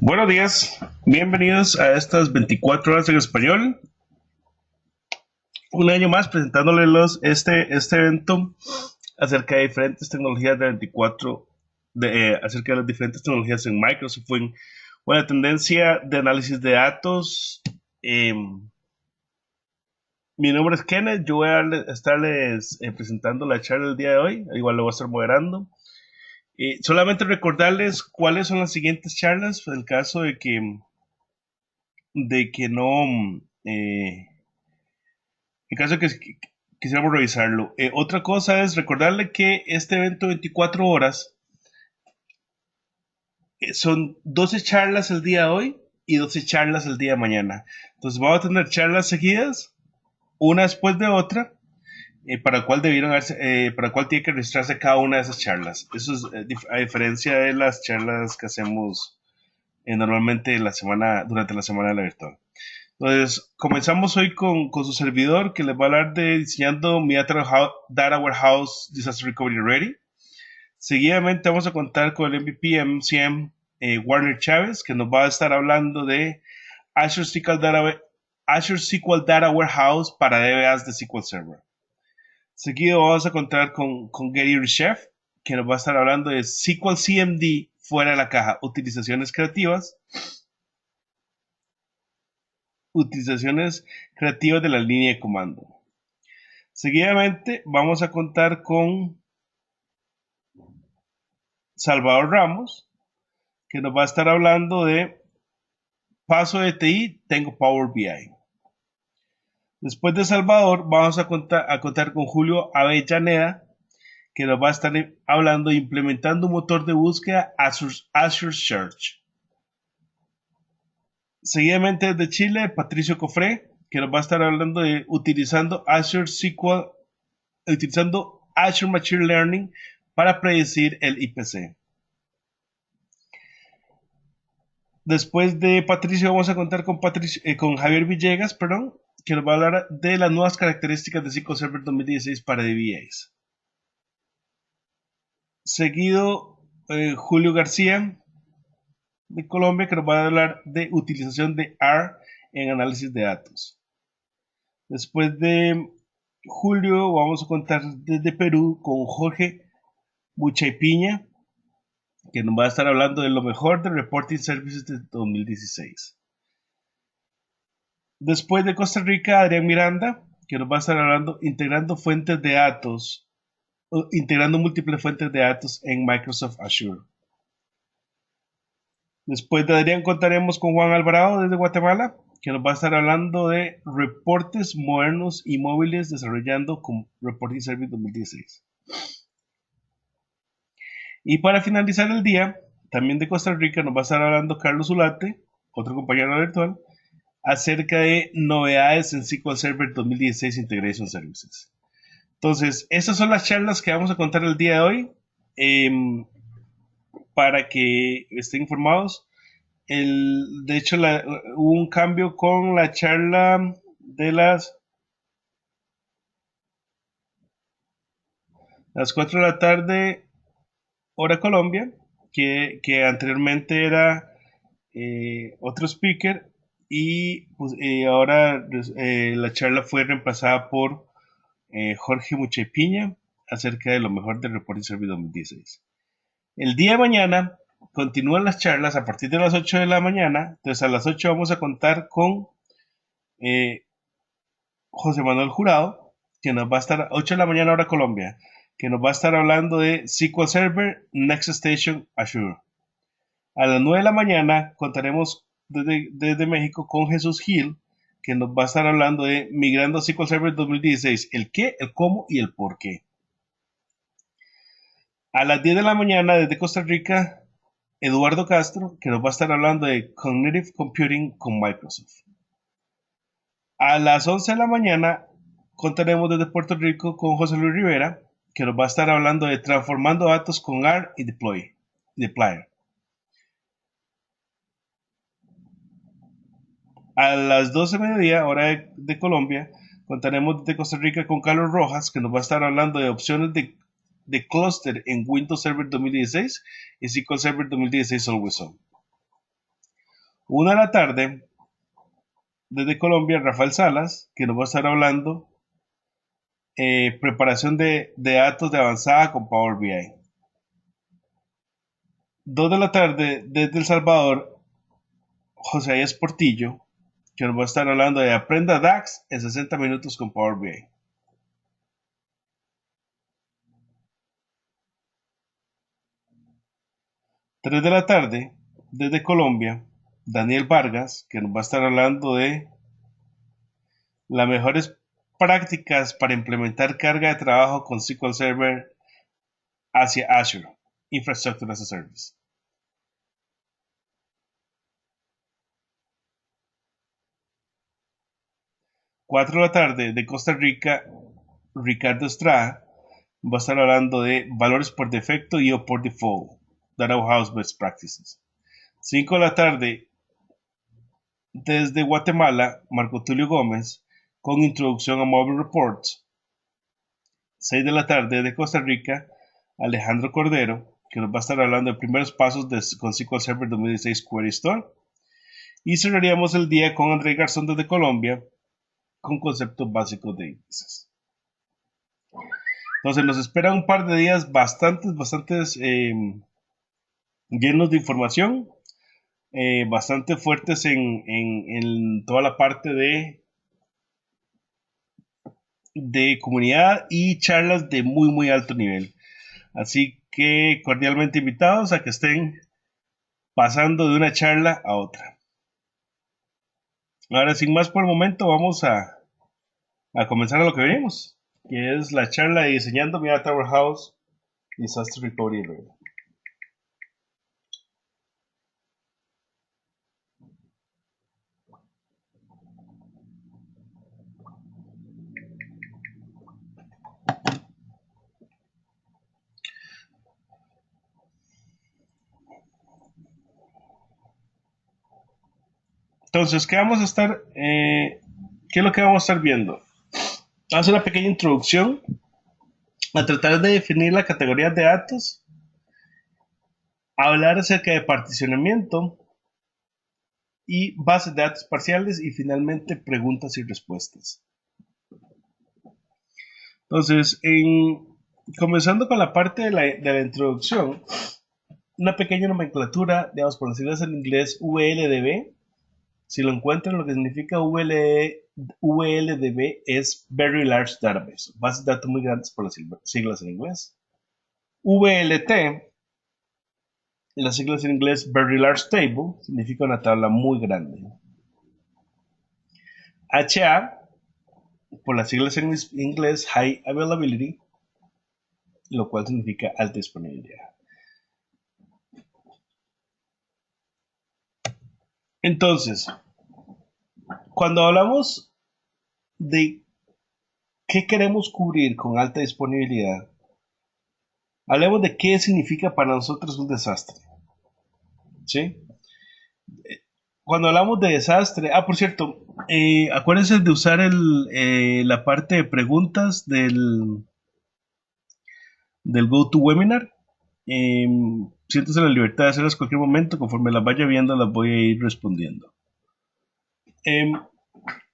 Buenos días, bienvenidos a estas 24 horas en español. Un año más presentándoles este evento acerca de diferentes tecnologías de 24, acerca de las diferentes tecnologías en Microsoft, en una tendencia de análisis de datos. Mi nombre es Kenneth, yo voy a estarles presentando la charla del día de hoy, igual lo voy a estar moderando. Solamente recordarles cuáles son las siguientes charlas, en el caso de que no, en caso de que quisiéramos revisarlo. Otra cosa es recordarle que este evento 24 horas son 12 charlas el día de hoy y 12 charlas el día de mañana. Entonces vamos a tener charlas seguidas, una después de otra, para cuál para cuál tiene que registrarse cada una de esas charlas. Eso es a diferencia de las charlas que hacemos normalmente durante la semana de la virtual. Entonces, comenzamos hoy con su servidor que les va a hablar de diseñando mi Data Warehouse Disaster Recovery Ready. Seguidamente vamos a contar con el MVP MCM Warner Chávez, que nos va a estar hablando de Azure SQL Data Warehouse para DBAs de SQL Server. Seguido vamos a contar con Gary Reshef, que nos va a estar hablando de SQL CMD fuera de la caja, utilizaciones creativas de la línea de comando. Seguidamente vamos a contar con Salvador Ramos, que nos va a estar hablando de paso de TI, tengo Power BI. Después de Salvador vamos a contar con Julio Avellaneda, que nos va a estar hablando de implementando un motor de búsqueda Azure Search. Seguidamente desde Chile, Patricio Cofré, que nos va a estar hablando de utilizando Azure Machine Learning para predecir el IPC. Después de Patricio vamos a contar con Javier Villegas, que nos va a hablar de las nuevas características de SQL Server 2016 para DBAs. Seguido, Julio García de Colombia, que nos va a hablar de utilización de R en análisis de datos. Después de Julio vamos a contar desde Perú con Jorge Buchaipiña, que nos va a estar hablando de lo mejor de Reporting Services de 2016. Después de Costa Rica, Adrián Miranda, que nos va a estar hablando integrando múltiples fuentes de datos en Microsoft Azure. Después de Adrián contaremos con Juan Alvarado desde Guatemala, que nos va a estar hablando de reportes modernos y móviles desarrollando con Reporting Service 2016. Y para finalizar el día, también de Costa Rica, nos va a estar hablando Carlos Zulate, otro compañero virtual, acerca de novedades en SQL Server 2016 Integration Services. Entonces, estas son las charlas que vamos a contar el día de hoy, para que estén informados. De hecho, hubo un cambio con la charla de las 4 de la tarde, hora Colombia, que anteriormente era otro speaker, y pues, ahora la charla fue reemplazada por Jorge Muchepiña acerca de lo mejor del Reporting Service 2016. El día de mañana continúan las charlas a partir de las 8 de la mañana. Entonces a las 8 vamos a contar con José Manuel Jurado, que nos va a estar a 8 de la mañana hora Colombia, que nos va a estar hablando de SQL Server Next Station Azure. A las 9 de la mañana contaremos desde México con Jesús Gil, que nos va a estar hablando de migrando a SQL Server 2016, el qué, el cómo y el por qué. A las 10 de la mañana desde Costa Rica, Eduardo Castro, que nos va a estar hablando de Cognitive Computing con Microsoft. A las 11 de la mañana contaremos desde Puerto Rico con José Luis Rivera, que nos va a estar hablando de transformando datos con R y Deployer. A las 12 de mediodía, hora de Colombia, contaremos desde Costa Rica con Carlos Rojas, que nos va a estar hablando de opciones de clúster en Windows Server 2016 y SQL Server 2016 Always On. 1 de la tarde, desde Colombia, Rafael Salas, que nos va a estar hablando preparación de datos de avanzada con Power BI. 2 de la tarde, desde El Salvador, José Ayes Portillo, que nos va a estar hablando de Aprenda DAX en 60 minutos con Power BI. 3 de la tarde, desde Colombia, Daniel Vargas, que nos va a estar hablando de las mejores prácticas para implementar carga de trabajo con SQL Server hacia Azure, Infrastructure as a Service. 4 de la tarde, de Costa Rica, Ricardo Estrada va a estar hablando de valores por defecto y o por default, Data Warehouse Best Practices. 5 de la tarde, desde Guatemala, Marco Tulio Gómez, con introducción a Mobile Reports. 6 de la tarde, de Costa Rica, Alejandro Cordero, que nos va a estar hablando de primeros pasos con SQL Server 2016 Query Store. Y cerraríamos el día con André Garzón desde Colombia, con conceptos básicos de índices. Entonces nos espera un par de días bastantes llenos de información, bastante fuertes en toda la parte de comunidad y charlas de muy alto nivel. Así que cordialmente invitados a que estén pasando de una charla a otra. Ahora, sin más por el momento, vamos a comenzar a lo que venimos, que es la charla de diseñando mi Data Warehouse Disaster Recovery Ready. Entonces, ¿qué vamos a estar, qué es lo que vamos a estar viendo? Vamos a hacer una pequeña introducción a tratar de definir la categoría de datos, hablar acerca de particionamiento y bases de datos parciales y finalmente preguntas y respuestas. Entonces, comenzando con la parte de la introducción, una pequeña nomenclatura, digamos, por decirlo en inglés, VLDB. Si lo encuentran, lo que significa VLDB es Very Large Database, bases de datos muy grandes por las siglas en inglés. VLT, las siglas en inglés Very Large Table, significa una tabla muy grande. HA, por las siglas en inglés High Availability, lo cual significa alta disponibilidad. Entonces, cuando hablamos de qué queremos cubrir con alta disponibilidad, hablemos de qué significa para nosotros un desastre. ¿Sí? Cuando hablamos de desastre, por cierto, acuérdense de usar la parte de preguntas del GoToWebinar. Siéntese la libertad de hacerlas en cualquier momento, conforme las vaya viendo las voy a ir respondiendo.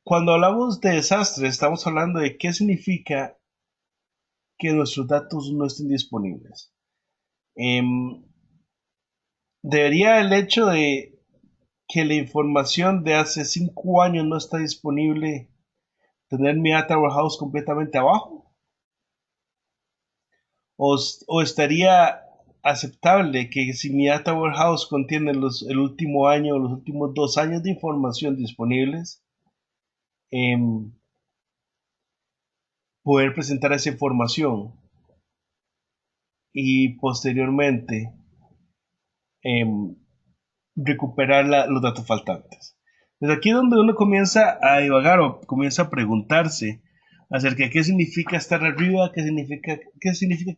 Cuando hablamos de desastre, estamos hablando de qué significa que nuestros datos no estén disponibles. Debería el hecho de que la información de hace 5 años no está disponible tener mi data warehouse completamente abajo, o estaría aceptable que si mi data warehouse contiene el último año o los últimos 2 años de información disponibles, poder presentar esa información y posteriormente recuperar los datos faltantes. Desde aquí es donde uno comienza a divagar o comienza a preguntarse acerca de qué significa estar arriba, qué significa que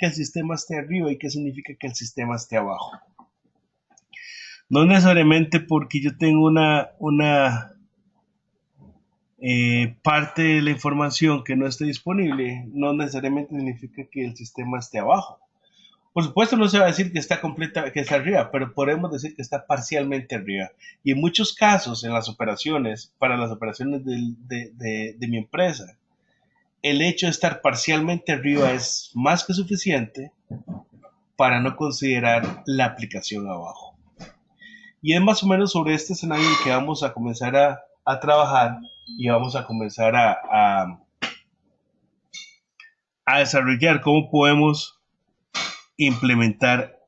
el sistema esté arriba y qué significa que el sistema esté abajo. No necesariamente porque yo tengo una parte de la información que no esté disponible, no necesariamente significa que el sistema esté abajo. Por supuesto no se va a decir que está completa, que está arriba, pero podemos decir que está parcialmente arriba. Y en muchos casos, en las operaciones, para las operaciones de mi empresa, el hecho de estar parcialmente arriba es más que suficiente para no considerar la aplicación abajo. Y es más o menos sobre este escenario en que vamos a comenzar a trabajar y vamos a comenzar a desarrollar cómo podemos implementar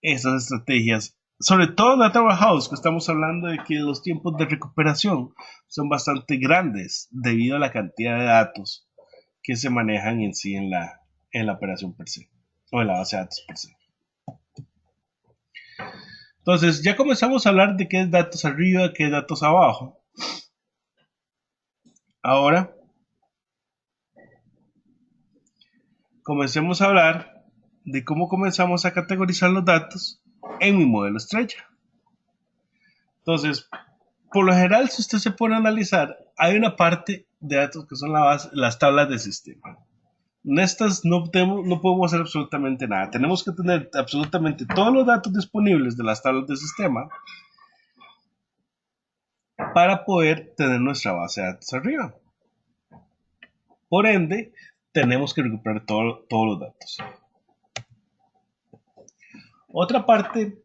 esas estrategias. Sobre todo en Data Warehouse, que estamos hablando de que los tiempos de recuperación son bastante grandes debido a la cantidad de datos que se manejan en sí en la operación per se, o en la base de datos per se. Entonces, ya comenzamos a hablar de qué es datos arriba, qué es datos abajo. Ahora, comencemos a hablar de cómo comenzamos a categorizar los datos en mi modelo estrella. Entonces, por lo general, si usted se pone a analizar, hay una parte de datos que son las tablas de sistema. En estas no podemos hacer absolutamente nada. Tenemos que tener absolutamente todos los datos disponibles de las tablas de sistema para poder tener nuestra base de datos arriba. Por ende, tenemos que recuperar todos los datos. Otra parte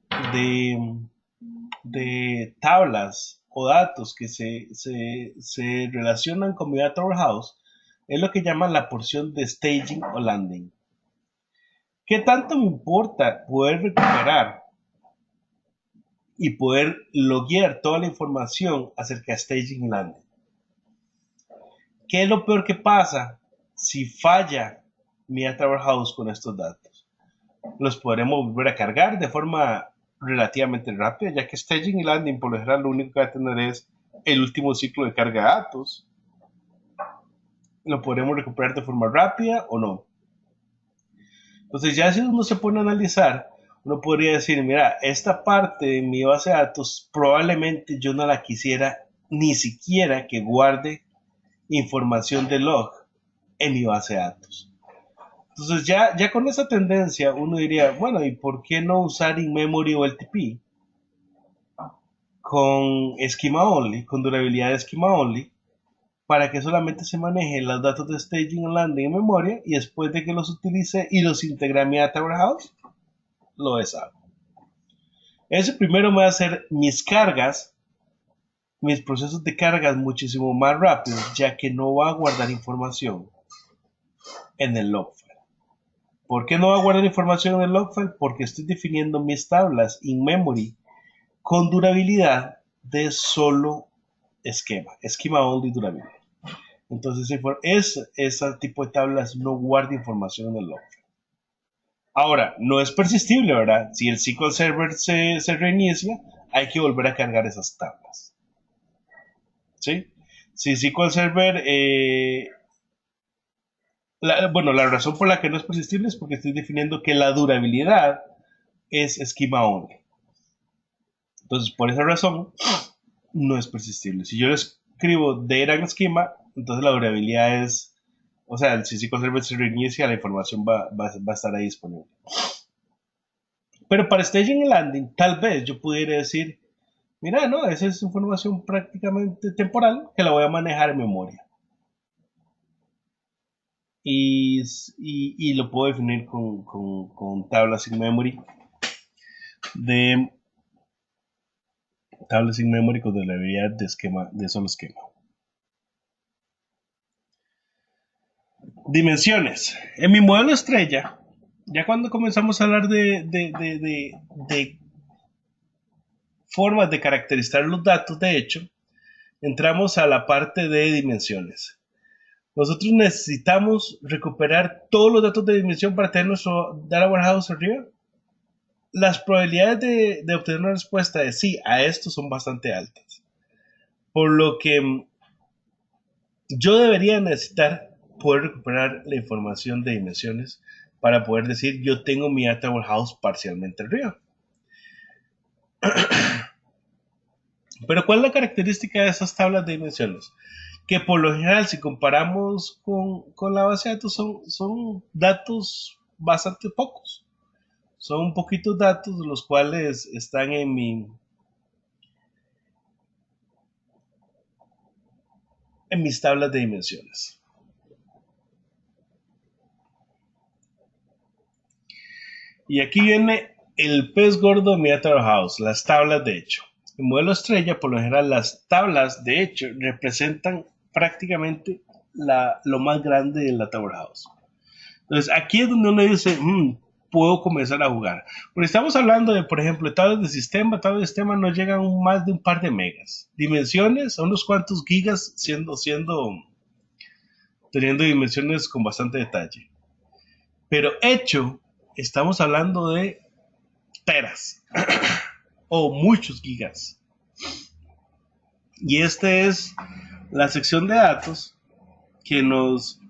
de tablas o datos que se relacionan con mi Data Warehouse es lo que llaman la porción de staging o landing. ¿Qué tanto me importa poder recuperar y poder loguear toda la información acerca de staging y landing? ¿Qué es lo peor que pasa si falla mi Data Warehouse con estos datos? Los podremos volver a cargar de forma relativamente rápida, ya que staging y landing por lo general lo único que va a tener es el último ciclo de carga de datos. Lo podremos recuperar de forma rápida o no. Entonces ya si uno se pone a analizar, uno podría decir, mira, esta parte de mi base de datos probablemente yo no la quisiera ni siquiera que guarde información de log en mi base de datos. Entonces ya con esa tendencia uno diría, bueno, ¿y por qué no usar in-memory o LTP con schema only, con durabilidad de schema only, para que solamente se manejen los datos de staging y landing en memoria y después de que los utilice y los integre a mi Data Warehouse, lo deshago? Eso primero me va a hacer mis cargas, mis procesos de cargas muchísimo más rápidos, ya que no va a guardar información en el log file. ¿Por qué no va a guardar información en el log file? Porque estoy definiendo mis tablas in memory con durabilidad de solo schema only durabilidad. Entonces, ese tipo de tablas no guarda información en el log file. Ahora, no es persistible, ¿verdad? Si el SQL Server se reinicia, hay que volver a cargar esas tablas. ¿Sí? Si SQL Server... la razón por la que no es persistible es porque estoy definiendo que la durabilidad es schema only. Entonces, por esa razón, no es persistible. Si yo le escribo data en schema, entonces la durabilidad es... O sea, si SQL Server se reinicia, la información va a estar ahí disponible. Pero para staging y landing, tal vez yo pudiera decir, mira, no, esa es información prácticamente temporal que la voy a manejar en memoria. Y lo puedo definir con tablas in memory tablas in memory con durabilidad de solo esquema. Dimensiones. En mi modelo estrella, ya cuando comenzamos a hablar de formas de caracterizar los datos, de hecho, entramos a la parte de dimensiones. Nosotros necesitamos recuperar todos los datos de dimensión para tener nuestro Data Warehouse arriba. Las probabilidades de obtener una respuesta de sí a esto son bastante altas. Por lo que yo debería necesitar poder recuperar la información de dimensiones para poder decir yo tengo mi Data Warehouse parcialmente arriba. Pero ¿cuál es la característica de esas tablas de dimensiones? Que por lo general, si comparamos con la base de datos, son datos bastante pocos. Son poquitos datos los cuales están en mis tablas de dimensiones. Y aquí viene el pez gordo de mi Data House, las tablas de hecho. En modelo estrella, por lo general, las tablas de hecho representan prácticamente lo más grande de la Data House. Entonces, aquí es donde uno dice, puedo comenzar a jugar. Porque estamos hablando de, por ejemplo, tablas de sistema no llegan a más de un par de megas. Dimensiones, a unos cuantos gigas, teniendo dimensiones con bastante detalle. Pero hecho, estamos hablando de teras o muchos gigas. Y esta es la sección de datos que nos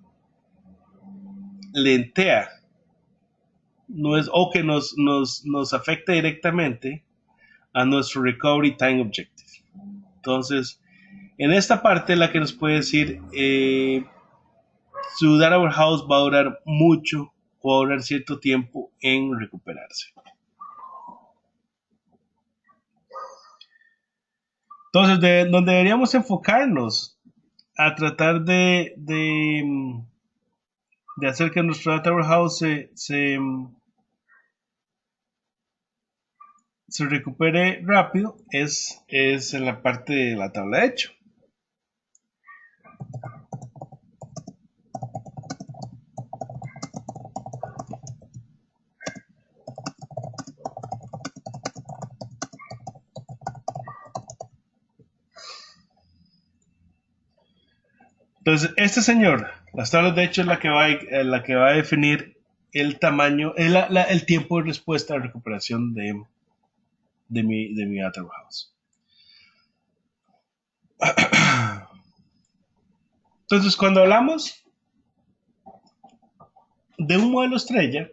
lentea, no es, o que nos afecta directamente a nuestro recovery time objective. Entonces, en esta parte la que nos puede decir su data warehouse va a durar mucho o va a durar cierto tiempo en recuperarse. Entonces, donde deberíamos enfocarnos a tratar de hacer que nuestro data warehouse se recupere rápido es en la parte de la tabla de hecho. Entonces, este señor, las tablas de hecho es la que va a definir el tamaño, el tiempo de respuesta a la recuperación de mi data warehouse. Entonces, cuando hablamos de un modelo estrella,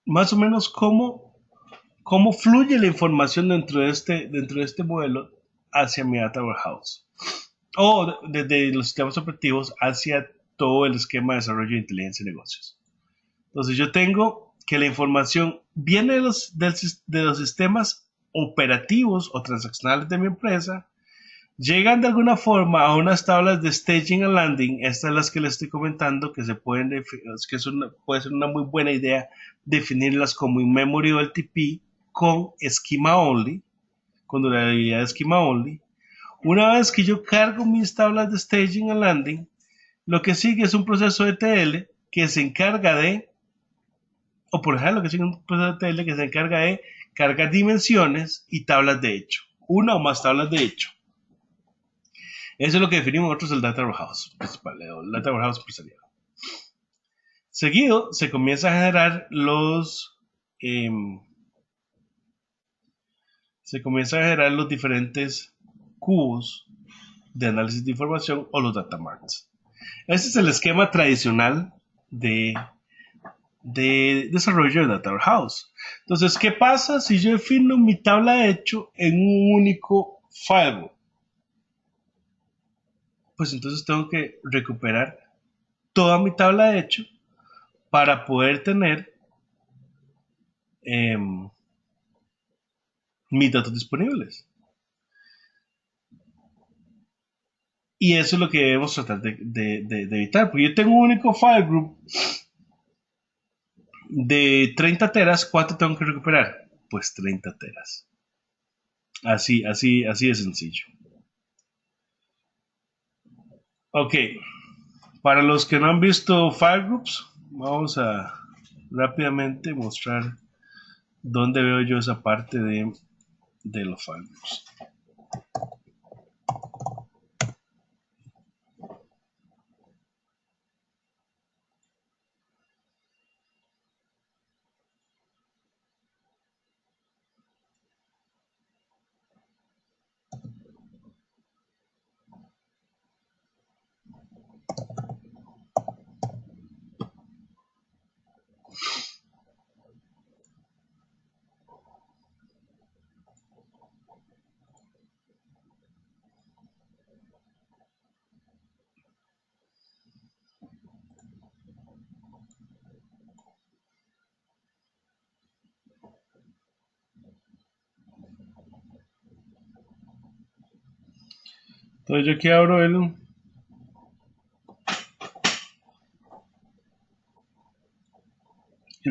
más o menos cómo fluye la información dentro de este modelo hacia mi data warehouse. O desde los sistemas operativos hacia todo el esquema de desarrollo de inteligencia de negocios. Entonces yo tengo que la información viene de los sistemas operativos o transaccionales de mi empresa, llegan de alguna forma a unas tablas de staging and landing, estas las que les estoy comentando, que puede ser una muy buena idea definirlas como in-memory o LTP con schema only, con durabilidad de schema only. Una vez que yo cargo mis tablas de staging and landing, lo que sigue es un proceso de TL que se encarga de, o por ejemplo, lo que sigue un proceso de TL que se encarga de cargar dimensiones y tablas de hecho, una o más tablas de hecho. Eso es lo que definimos nosotros el Data Warehouse principal, el Data Warehouse empresarial. Seguido, se comienza a generar los diferentes cubos de análisis de información o los data marts. Ese es el esquema tradicional de desarrollo de Data Warehouse. Entonces, ¿qué pasa si yo defino mi tabla de hecho en un único file? Pues entonces tengo que recuperar toda mi tabla de hecho para poder tener mis datos disponibles. Y eso es lo que debemos tratar de evitar, porque yo tengo un único file group de 30 teras. ¿Cuánto tengo que recuperar? Pues 30 teras. Así de sencillo. Ok, para los que no han visto file groups, vamos a rápidamente mostrar dónde veo yo esa parte de los file groups. Entonces yo aquí abro el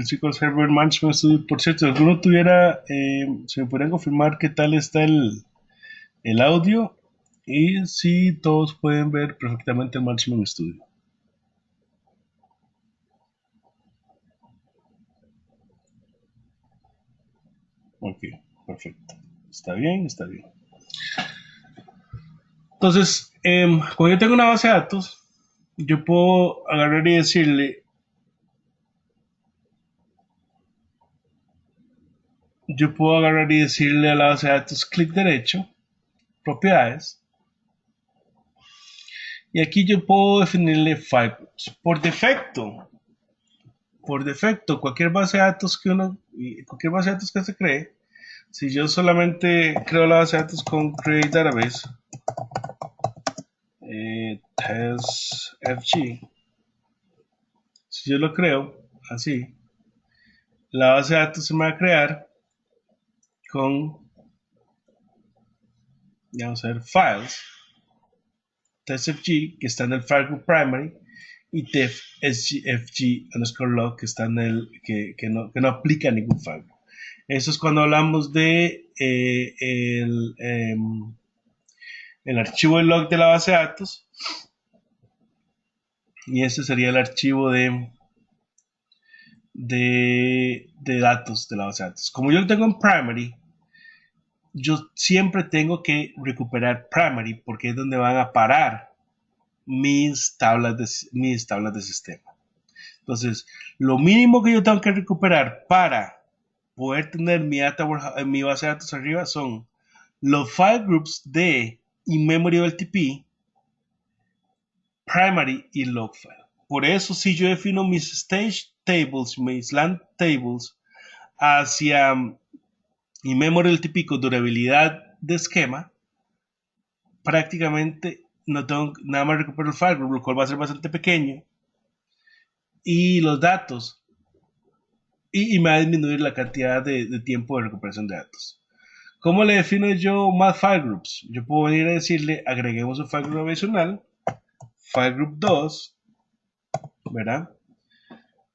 SQL Server Management Studio. Por cierto, si alguno tuviera, se me podrían confirmar qué tal está el audio y si todos pueden ver perfectamente el Management Studio. Ok, perfecto. Está bien, está bien. Entonces, cuando yo tengo una base de datos, yo puedo agarrar y decirle, a la base de datos clic derecho, propiedades, y aquí yo puedo definirle file groups. Cualquier base de datos cualquier base de datos que se cree, si yo solamente creo la base de datos con create database, testfg, si yo lo creo así, la base de datos se me va a crear con, vamos a ver, files, testfg, que está en el file group primary, y testfg underscore log, que está en que no aplica a ningún file group. Eso es cuando hablamos de el archivo de log de la base de datos, y este sería el archivo de datos de la base de datos. Como yo lo tengo en primary, yo siempre tengo que recuperar primary porque es donde van a parar mis tablas de sistema. Entonces, lo mínimo que yo tengo que recuperar para poder tener mi base de datos arriba son los file groups de in-memory OLTP, primary y log file. Por eso, si yo defino mis stage tables, mis land tables hacia in-memory OLTP con durabilidad de esquema, prácticamente no tengo nada más recupero el file group, lo cual va a ser bastante pequeño, y los datos, y me va a disminuir la cantidad de tiempo de recuperación de datos. ¿Cómo le defino yo más file groups? Yo puedo venir a decirle, agreguemos un file group adicional, file group 2, ¿verdad?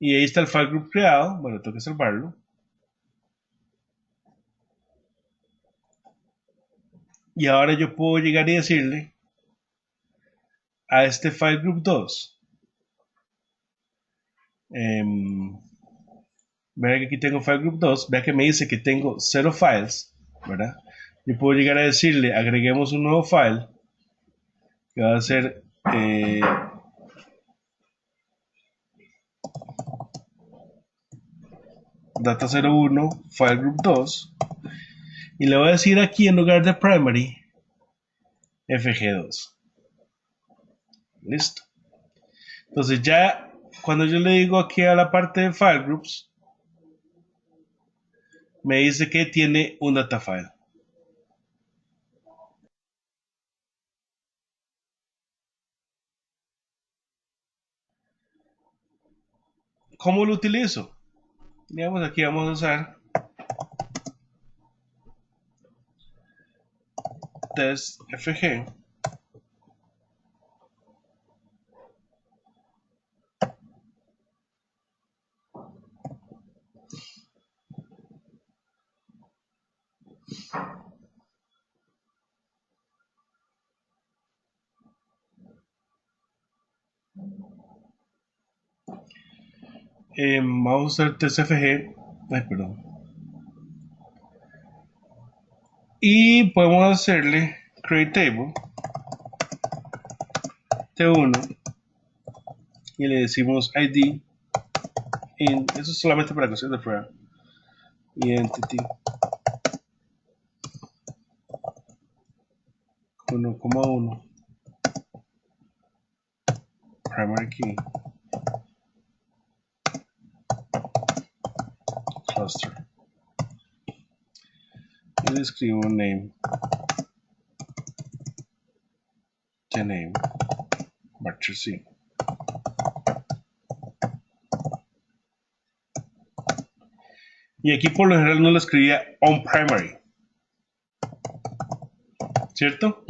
Y ahí está el file group creado, bueno, tengo que salvarlo. Y ahora yo puedo llegar y decirle a este file group 2, vea que aquí tengo file group 2, vea que me dice que tengo 0 files, ¿verdad? Yo puedo llegar a decirle, agreguemos un nuevo file, que va a ser data01, file group 2, y le voy a decir aquí en lugar de primary, fg2. Listo. Entonces ya cuando yo le digo aquí a la parte de file groups, me dice que tiene un data file. ¿Cómo lo utilizo? Digamos, aquí vamos a usar testfg. Vamos a usar testfg. Ay, perdón. Y podemos hacerle create table t1 y le decimos id eso es solamente para cuestión de prueba, identity 1,1 primary key cluster y le escribo name the name varchar c. Y aquí por lo general no lo escribía on primary, ¿cierto?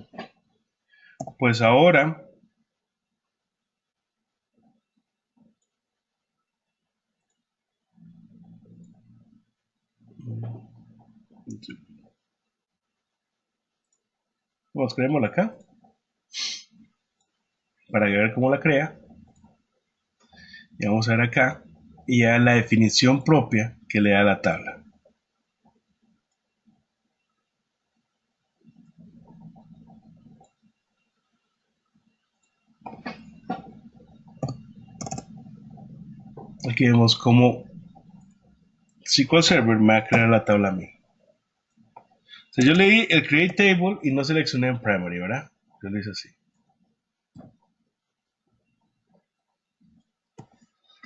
pues ahora vamos, creémosla acá para ver cómo la crea. Y vamos a ver acá y ya la definición propia que le da la tabla. Aquí vemos cómo SQL Server me va a crear la tabla a mí. O sea, yo le di el Create Table y no seleccioné en Primary, ¿verdad? Yo lo hice así.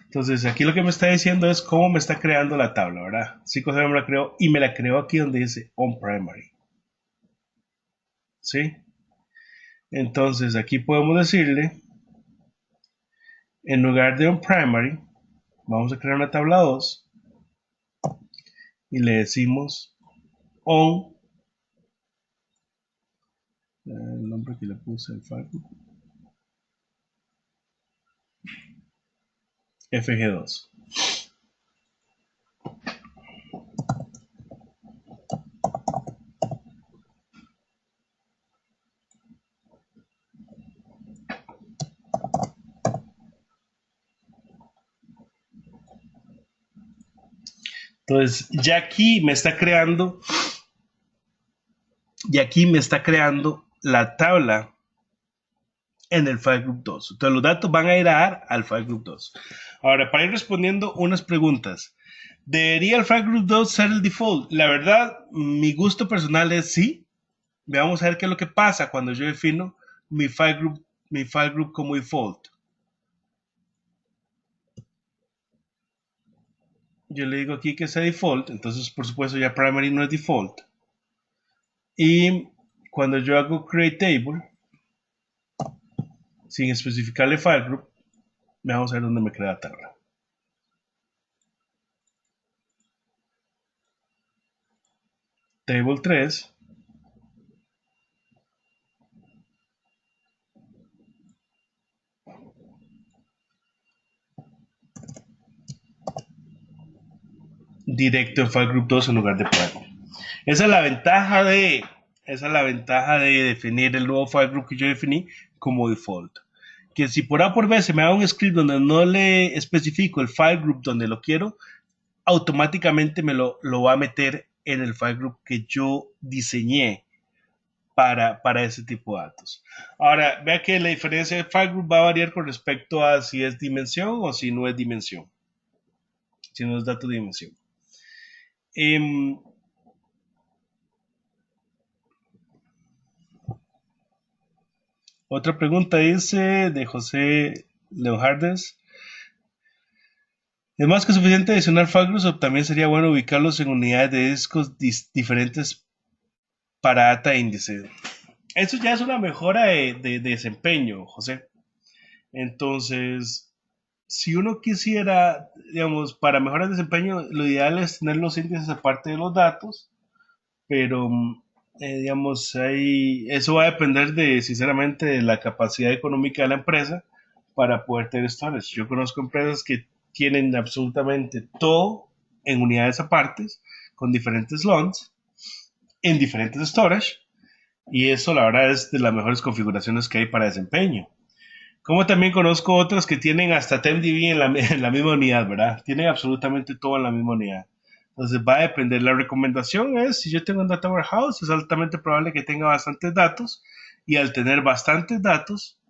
Entonces, aquí lo que me está diciendo es cómo me está creando la tabla, ¿verdad? SQL Server me la creó y me la creó aquí donde dice On Primary. ¿Sí? Entonces, aquí podemos decirle, en lugar de On Primary, vamos a crear una tabla 2 y le decimos On, el nombre que le puse al file, FG2. Entonces, ya aquí me está creando, la tabla en el file group 2. Entonces, los datos van a ir a dar al file group 2. Ahora, para ir respondiendo unas preguntas, ¿debería el file group 2 ser el default? La verdad, mi gusto personal es sí. Vamos a ver qué es lo que pasa cuando yo defino mi file group como default. Yo le digo aquí que sea default, entonces por supuesto ya primary no es default. Y cuando yo hago create table, sin especificarle file group, vamos a ver dónde me crea la tabla. Table 3. Directo en file group 2 en lugar de primary. Esa es la ventaja de definir el nuevo file group que yo definí como default. Que si por A por B se me da un script donde no le especifico el file group donde lo quiero, automáticamente me lo va a meter en el file group que yo diseñé para ese tipo de datos. Ahora, vea que la diferencia de file group va a variar con respecto a si es dimensión o si no es dimensión. Si no es dato de dimensión. Otra pregunta dice de José Leojardes. ¿Es más que suficiente adicionar file o también sería bueno ubicarlos en unidades de discos diferentes para data índice? Eso ya es una mejora de desempeño, José. Entonces, si uno quisiera, digamos, para mejorar el desempeño, lo ideal es tener los índices aparte de los datos, pero, digamos, eso va a depender sinceramente, de la capacidad económica de la empresa para poder tener storage. Yo conozco empresas que tienen absolutamente todo en unidades apartes, con diferentes loans, en diferentes storage, y eso la verdad es de las mejores configuraciones que hay para desempeño. Como también conozco otras que tienen hasta TempDB en la misma unidad, ¿verdad? Tienen absolutamente todo en la misma unidad. Entonces va a depender. La recomendación es, si yo tengo un data warehouse, es altamente probable que tenga bastantes datos y al tener bastantes datos,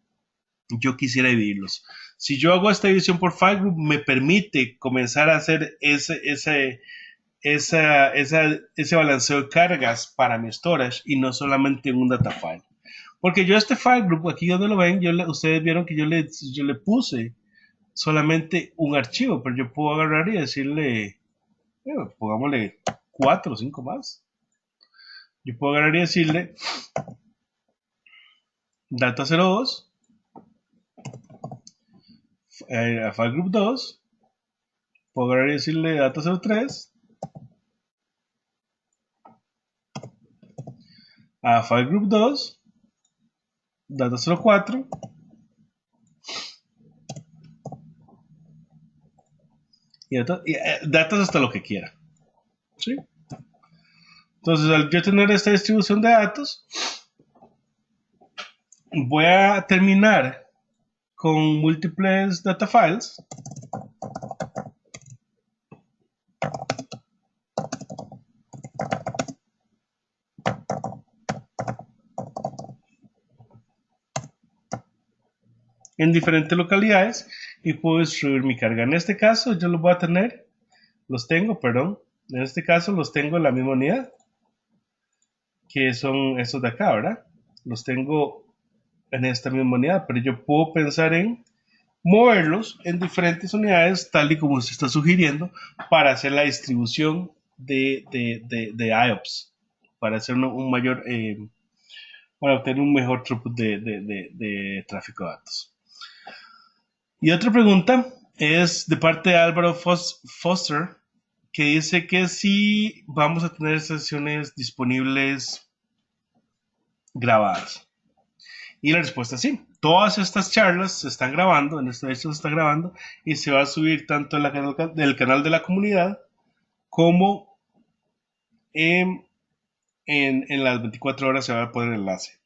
yo quisiera dividirlos. Si yo hago esta división por file group, me permite comenzar a hacer ese balanceo de cargas para mi storage y no solamente en un data file. Porque yo este file group, aquí donde lo ven, ustedes vieron que yo le puse solamente un archivo, pero yo puedo agarrar y decirle, pongámosle 4 o 5 más. Yo puedo agarrar y decirle data 02, a file group 2, puedo agarrar y decirle data 03, a file group 2, data 04 y datos hasta lo que quiera. ¿Sí? Entonces, al yo tener esta distribución de datos, voy a terminar con múltiples data files. En diferentes localidades y puedo distribuir mi carga. En este caso, yo los voy a tener, en este caso los tengo en la misma unidad, que son estos de acá, ¿verdad? Los tengo en esta misma unidad, pero yo puedo pensar en moverlos en diferentes unidades, tal y como se está sugiriendo, para hacer la distribución de IOPS, para hacer un mayor, para obtener un mejor throughput de tráfico de datos. Y otra pregunta es de parte de Álvaro Foster, que dice que si vamos a tener sesiones disponibles grabadas. Y la respuesta es sí. Todas estas charlas se están grabando, en este hecho se está grabando, y se va a subir tanto en el canal de la comunidad como en las 24 horas se va a poner el enlace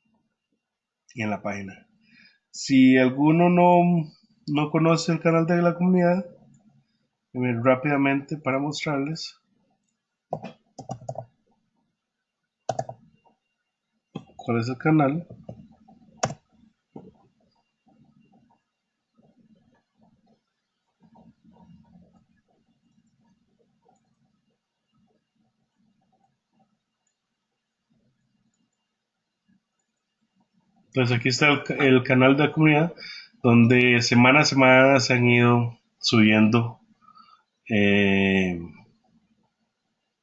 y en la página. Si alguno no conoce el canal de la comunidad, rápidamente para mostrarles cuál es el canal. Entonces aquí está el canal de la comunidad donde semana a semana se han ido subiendo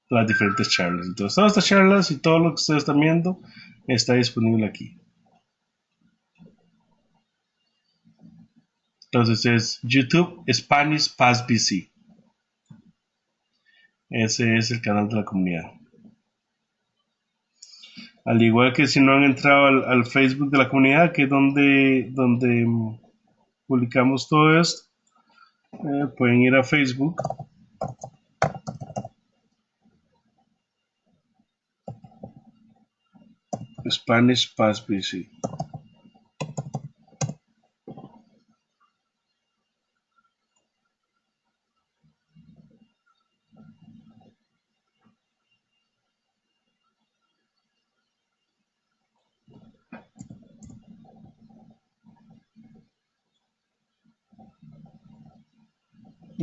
las diferentes charlas. Entonces todas estas charlas y todo lo que ustedes están viendo está disponible aquí. Entonces es YouTube Spanish Pass BC. Ese es el canal de la comunidad. Al igual que si no han entrado al Facebook de la comunidad, que es donde publicamos todo esto, pueden ir a Facebook. Spanish Pass BC.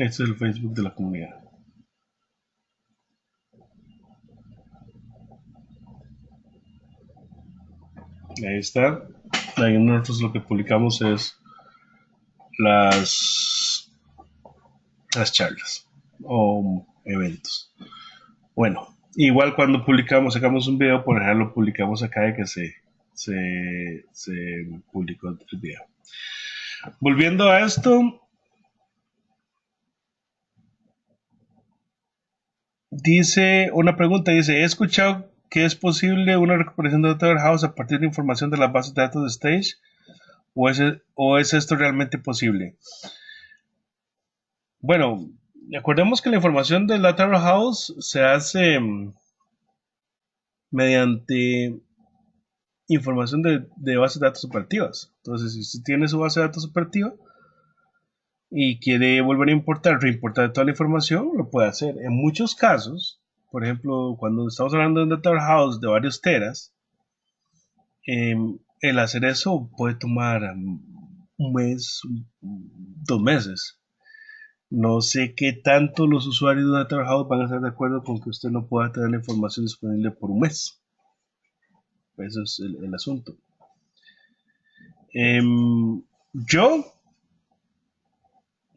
Este es el Facebook de la comunidad. Ahí está. Ahí nosotros lo que publicamos es las charlas o eventos. Bueno, igual cuando sacamos un video, por ejemplo, publicamos acá de que se publicó el video. Volviendo a esto, dice una pregunta, dice, he escuchado que es posible una recuperación de Data Warehouse a partir de información de las bases de datos de Stage, o es esto realmente posible. Bueno, recordemos que la información del Data Warehouse se hace mediante información de bases de datos operativas. Entonces, si usted tiene su base de datos operativa y quiere volver a reimportar toda la información, lo puede hacer. En muchos casos, por ejemplo, cuando estamos hablando de un Data Warehouse de varios teras, el hacer eso puede tomar un mes, 2 meses. No sé qué tanto los usuarios de Data Warehouse van a estar de acuerdo con que usted no pueda tener la información disponible por un mes. Eso es el asunto.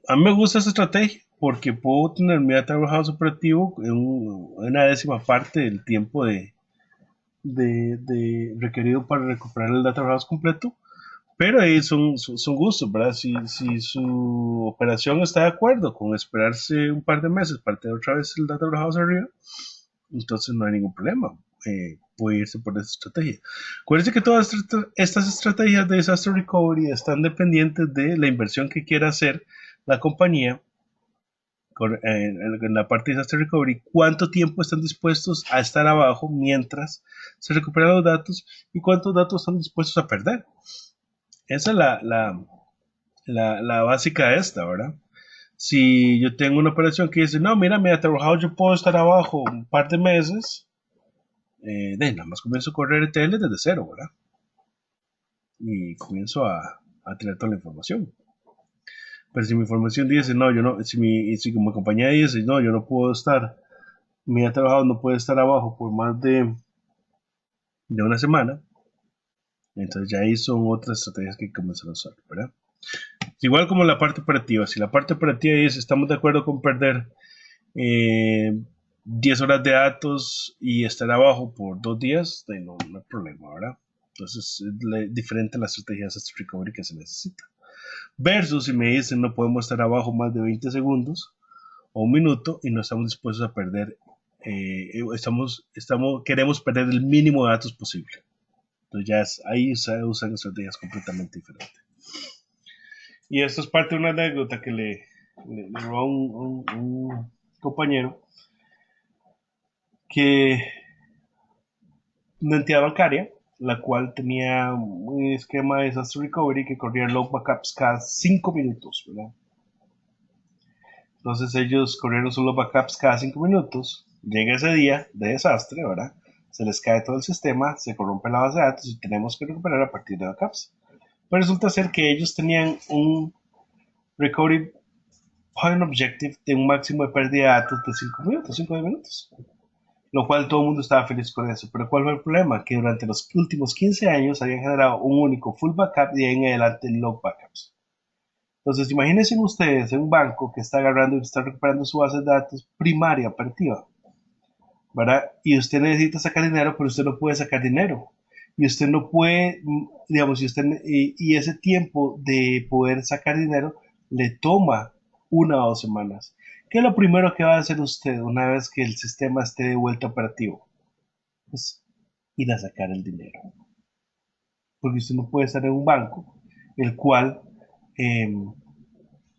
A mí me gusta esa estrategia porque puedo tener mi Data Warehouse operativo en una décima parte del tiempo requerido para recuperar el Data Warehouse completo. Pero ahí son gustos, ¿verdad? Si su operación está de acuerdo con esperarse un par de meses para tener otra vez el Data Warehouse arriba, entonces no hay ningún problema. puede irse por esa estrategia. Acuérdense que todas estas estrategias de disaster recovery están dependientes de la inversión que quiera hacer la compañía en la parte de disaster recovery, cuánto tiempo están dispuestos a estar abajo mientras se recuperan los datos y cuántos datos están dispuestos a perder. Esa es la básica de esta, ¿verdad? Si yo tengo una operación que dice, no, mira, me ha trabajado, yo puedo estar abajo un par de meses, nada más comienzo a correr ETL desde cero, ¿verdad? Y comienzo a tener toda la información. Pero si mi información dice, no, yo no, si mi compañía dice, no, yo no puedo estar, mi ha trabajado no puede estar abajo por más de una semana, entonces ya ahí son otras estrategias que comenzar a usar, ¿verdad? Igual como la parte operativa, si la parte operativa dice, estamos de acuerdo con perder 10 horas de datos y estar abajo por 2 días, no hay problema, ¿verdad? Entonces es diferente la estrategia de recovery que se necesita. Versus si me dicen no podemos estar abajo más de 20 segundos o un minuto y no estamos dispuestos a perder, queremos perder el mínimo de datos posible. Entonces ya ahí se usan estrategias completamente diferentes. Y esto es parte de una anécdota que le robó un compañero que una entidad bancaria, la cual tenía un esquema de disaster recovery que corría log backups cada 5 minutos, ¿verdad? Entonces ellos corrieron sus log backups cada 5 minutos, llega ese día de desastre, ¿verdad? Se les cae todo el sistema, se corrompe la base de datos y tenemos que recuperar a partir de backups. Pero resulta ser que ellos tenían un recovery point objective de un máximo de pérdida de datos de 5 minutos, 5 minutos. Lo cual todo el mundo estaba feliz con eso. Pero ¿cuál fue el problema? Que durante los últimos 15 años habían generado un único full backup y en adelante log backups. Entonces, imagínense ustedes en un banco que está agarrando y está recuperando su base de datos primaria, operativa, ¿verdad? Y usted necesita sacar dinero, pero usted no puede sacar dinero. Y usted no puede, digamos, y ese tiempo de poder sacar dinero le toma 1 o 2 semanas. ¿Qué es lo primero que va a hacer usted una vez que el sistema esté de vuelta operativo? Pues ir a sacar el dinero. Porque usted no puede estar en un banco, el cual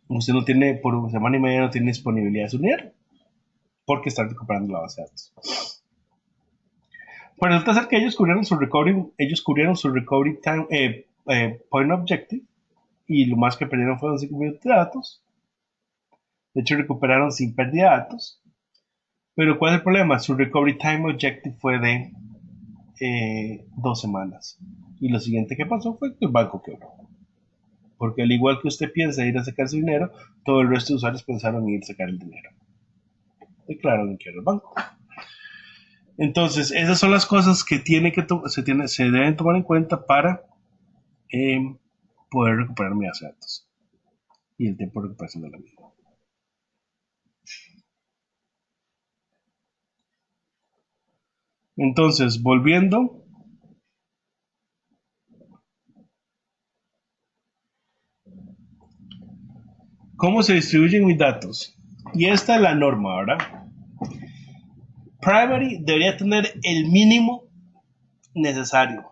usted no tiene, por semana y media no tiene disponibilidad de su dinero, porque está recuperando la base de datos. Pero resulta ser que ellos cubrieron su recovery time, point objective, y lo más que perdieron fueron 5 minutos de datos. De hecho, recuperaron sin pérdida de datos. Pero ¿cuál es el problema? Su recovery time objective fue de 2 semanas. Y lo siguiente que pasó fue que el banco quebró. Porque al igual que usted piensa ir a sacar su dinero, todo el resto de usuarios pensaron ir a sacar el dinero. Declararon que era el banco. Entonces, esas son las cosas que se deben tomar en cuenta para poder recuperar mi base de datos y el tiempo de recuperación de la misma. Entonces, volviendo, ¿cómo se distribuyen mis datos? Y esta es la norma, ¿verdad? Primary debería tener el mínimo necesario.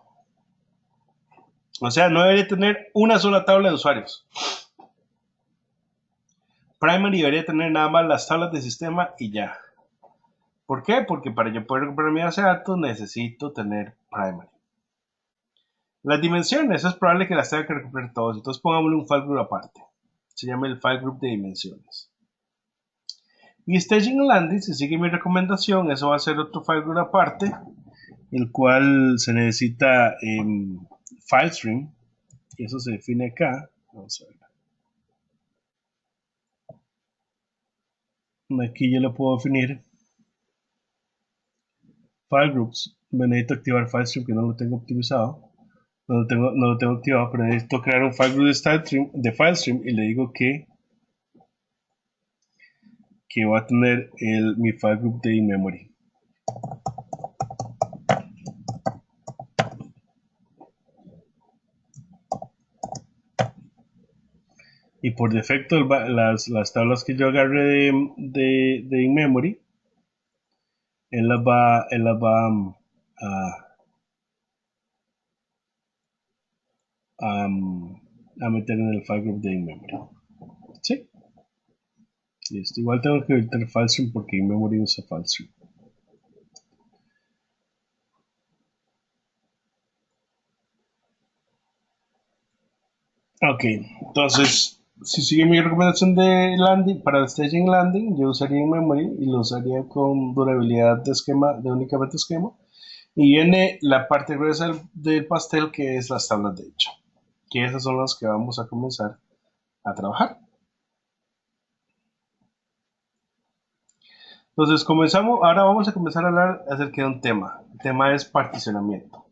O sea, no debería tener una sola tabla de usuarios. Primary debería tener nada más las tablas de sistema y ya. ¿Por qué? Porque para yo poder recuperar mi base de datos necesito tener primary. Las dimensiones, es probable que las tenga que recuperar todos. Entonces pongámosle un file group aparte. Se llama el file group de dimensiones. Y staging and landing, si sigue mi recomendación, eso va a ser otro file group aparte, el cual se necesita file stream. Y eso se define acá. Vamos a ver. Aquí yo lo puedo definir. File groups. Me necesito activar file stream que no lo tengo optimizado. No lo tengo activado, pero necesito crear un file group de file stream y le digo que va a tener mi file group de in-memory. Y por defecto las tablas que yo agarré de in-memory, él las va a, a meter en el file group de in-memory. ¿Sí? Listo. Igual tengo que evitar falstring porque in-memory usa falstring. Ok, entonces, si sigue mi recomendación de landing, para el staging landing, yo usaría in-memory y lo usaría con durabilidad de esquema, de únicamente esquema. Y viene la parte gruesa del pastel, que es las tablas de hecho, que esas son las que vamos a comenzar a trabajar. Entonces, ahora vamos a comenzar a hablar acerca de un tema. El tema es particionamiento.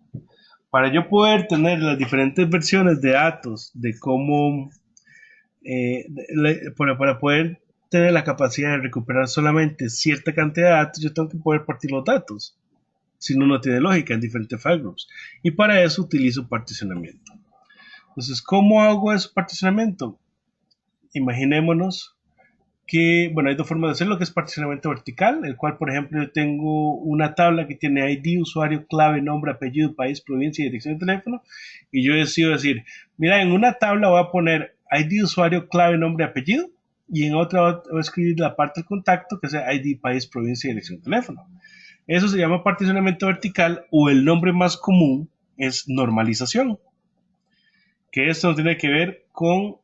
Para yo poder tener las diferentes versiones de datos, de cómo, para poder tener la capacidad de recuperar solamente cierta cantidad de datos, yo tengo que poder partir los datos. Si no, no tiene lógica en diferentes file groups. Y para eso utilizo particionamiento. Entonces, ¿cómo hago ese particionamiento? Imaginémonos que, bueno, hay dos formas de hacerlo, que es particionamiento vertical, el cual, por ejemplo, yo tengo una tabla que tiene ID, usuario, clave, nombre, apellido, país, provincia y dirección de teléfono, y yo decido decir, mira, en una tabla voy a poner ID, usuario, clave, nombre, apellido, y en otra voy a escribir la parte del contacto, que sea ID, país, provincia y dirección de teléfono. Eso se llama particionamiento vertical, o el nombre más común es normalización, que esto no tiene que ver con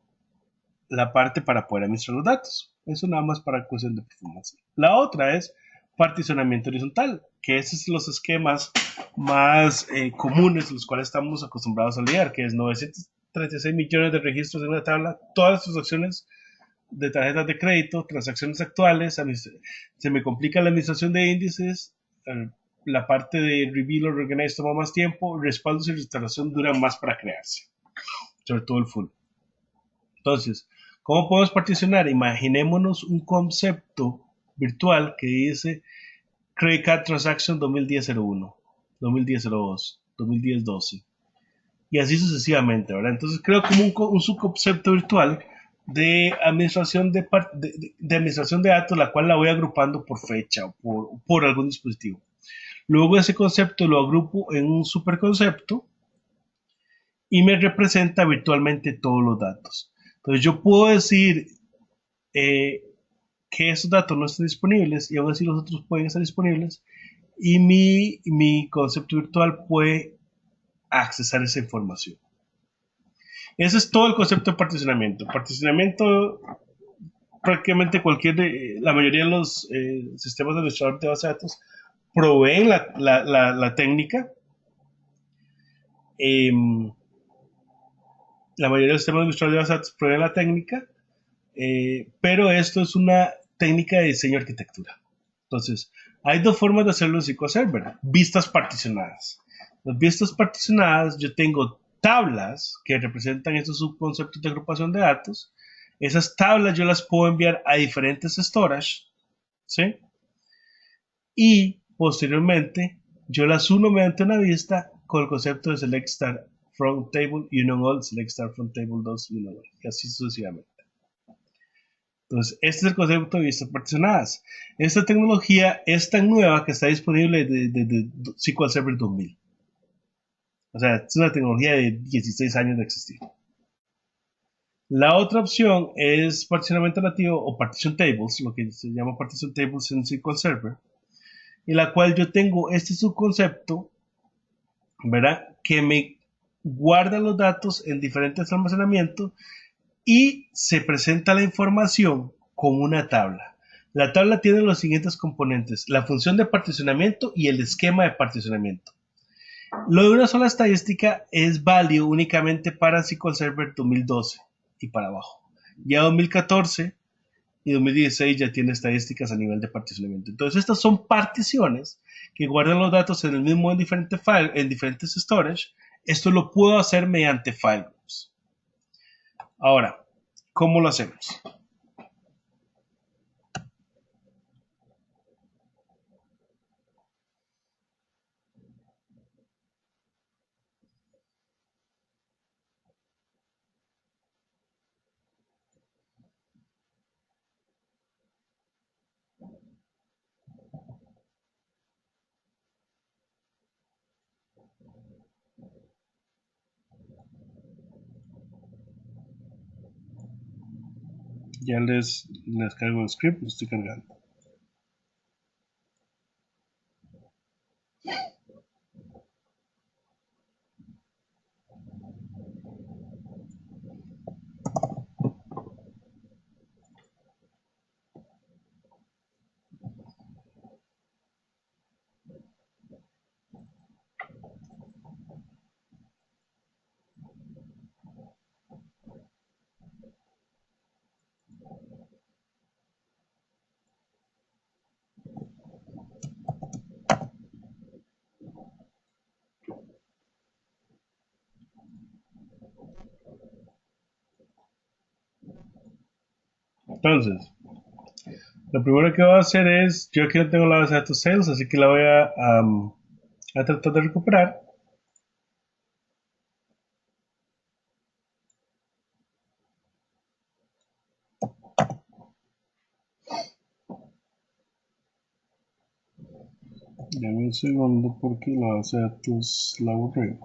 la parte para poder administrar los datos. Eso nada más para cuestión de performance. La otra es particionamiento horizontal, que esos son los esquemas más comunes, los cuales estamos acostumbrados a lidiar, que es 936 millones de registros en una tabla, todas sus acciones de tarjetas de crédito, transacciones actuales, se me complica la administración de índices, la parte de reveal o reorganize toma más tiempo, respaldos y restauración duran más para crearse, sobre todo el full. Entonces, ¿cómo podemos particionar? Imaginémonos un concepto virtual que dice Credit Card Transaction 2010-01, 2010-02, 2010-12 y así sucesivamente, ¿verdad? Entonces creo como un subconcepto virtual de administración de administración de datos, la cual la voy agrupando por fecha o por algún dispositivo. Luego ese concepto lo agrupo en un superconcepto y me representa virtualmente todos los datos. Entonces yo puedo decir eh, que esos datos no están disponibles y aún así los otros pueden estar disponibles y mi concepto virtual puede accesar esa información. Ese es todo el concepto de particionamiento. Particionamiento, prácticamente la mayoría de los sistemas de administrador de base de datos proveen la técnica. Eh, la mayoría de los sistemas de administrador de base de datos proveen la técnica, pero esto es una técnica de diseño de arquitectura. Entonces, hay dos formas de hacerlo en SQL Server. Vistas particionadas. Las vistas particionadas, yo tengo tablas que representan estos subconceptos de agrupación de datos. Esas tablas yo las puedo enviar a diferentes storage, ¿sí? Y posteriormente yo las uno mediante una vista con el concepto de select star from table union all, select star from table 2 union all, y así sucesivamente. Entonces, este es el concepto de vistas particionadas. Esta tecnología es tan nueva que está disponible desde SQL Server 2000. O sea, es una tecnología de 16 años de existir. La otra opción es particionamiento nativo o partition tables, lo que se llama partition tables en SQL Server, en la cual yo tengo este subconcepto, ¿verdad? Que me guarda los datos en diferentes almacenamientos y se presenta la información con una tabla. La tabla tiene los siguientes componentes: la función de particionamiento y el esquema de particionamiento. Lo de una sola estadística es válido únicamente para SQL Server 2012 y para abajo. Ya 2014 y 2016 ya tiene estadísticas a nivel de particionamiento. Entonces estas son particiones que guardan los datos en el mismo en diferentes storage. Esto lo puedo hacer mediante file groups. Ahora, ¿cómo lo hacemos? Ya les cargo el script, lo estoy cargando. Entonces, lo primero que voy a hacer es, yo aquí no tengo la base de datos sales, así que la voy a tratar de recuperar. Dame un segundo porque la base de datos la borré.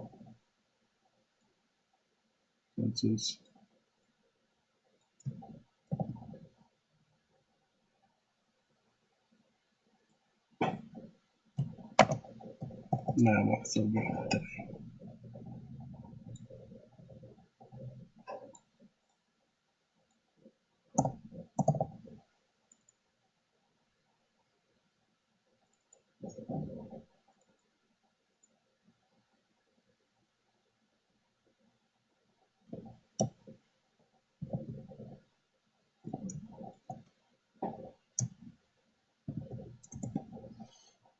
Entonces, nada más.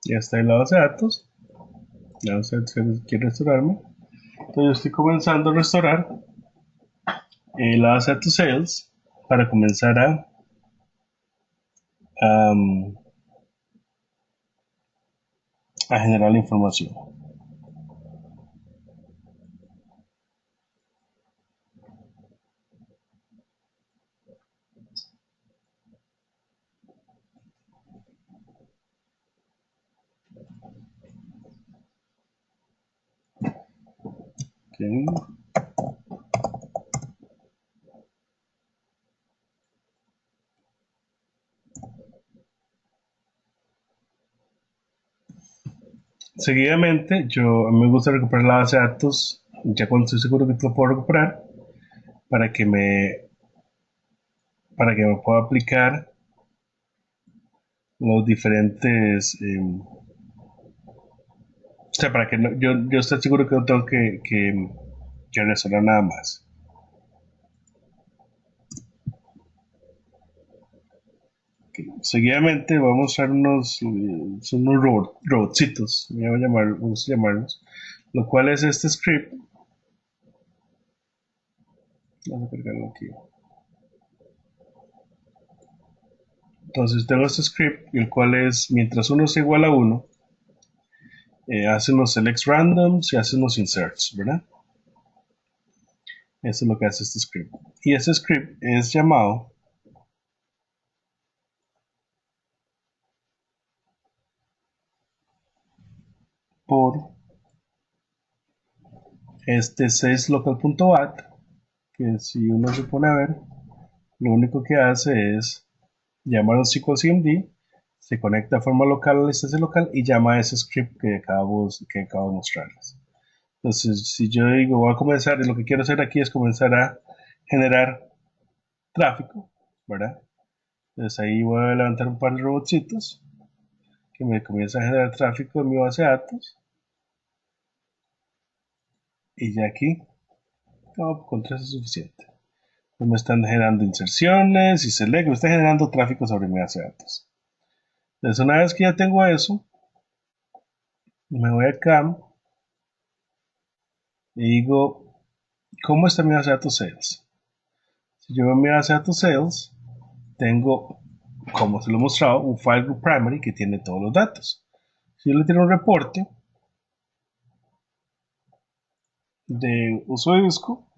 Ya está en la base de datos. La base de datos quiere restaurarme. Entonces, yo estoy comenzando a restaurar la base de datos sales para comenzar um, a generar la información. Okay. Seguidamente, a mí me gusta recuperar la base de datos ya cuando estoy seguro que lo puedo recuperar para que me pueda aplicar los diferentes, o sea, para que yo esté seguro que no tengo que resolver nada más. Okay. Seguidamente vamos a usar son unos robotcitos, vamos a llamarlos, lo cual es este script. Vamos a cargarlo aquí. Entonces tengo este script, el cual es, mientras uno es igual a 1, hace unos selects randoms y hace unos inserts, ¿verdad? Eso es lo que hace este script. Y este script es llamado por este syslocal.bat, que si uno se pone a ver, lo único que hace es llamar a SQL CMD, se conecta de forma local a la instancia local y llama a ese script que acabo de mostrarles. Entonces, si yo digo, voy a comenzar, y lo que quiero hacer aquí es comenzar a generar tráfico, ¿verdad? Entonces ahí voy a levantar un par de robotcitos que me comienzan a generar tráfico en mi base de datos. Y ya aquí, no, con 3 es suficiente. Pues me están generando inserciones y select, me está generando tráfico sobre mi base de datos. Entonces una vez que ya tengo eso, me voy acá y digo, ¿cómo está mi base de datos sales? Si yo veo mi base de datos sales, tengo, como se lo he mostrado, un file group primary que tiene todos los datos. Si yo le tiro un reporte de uso de disco,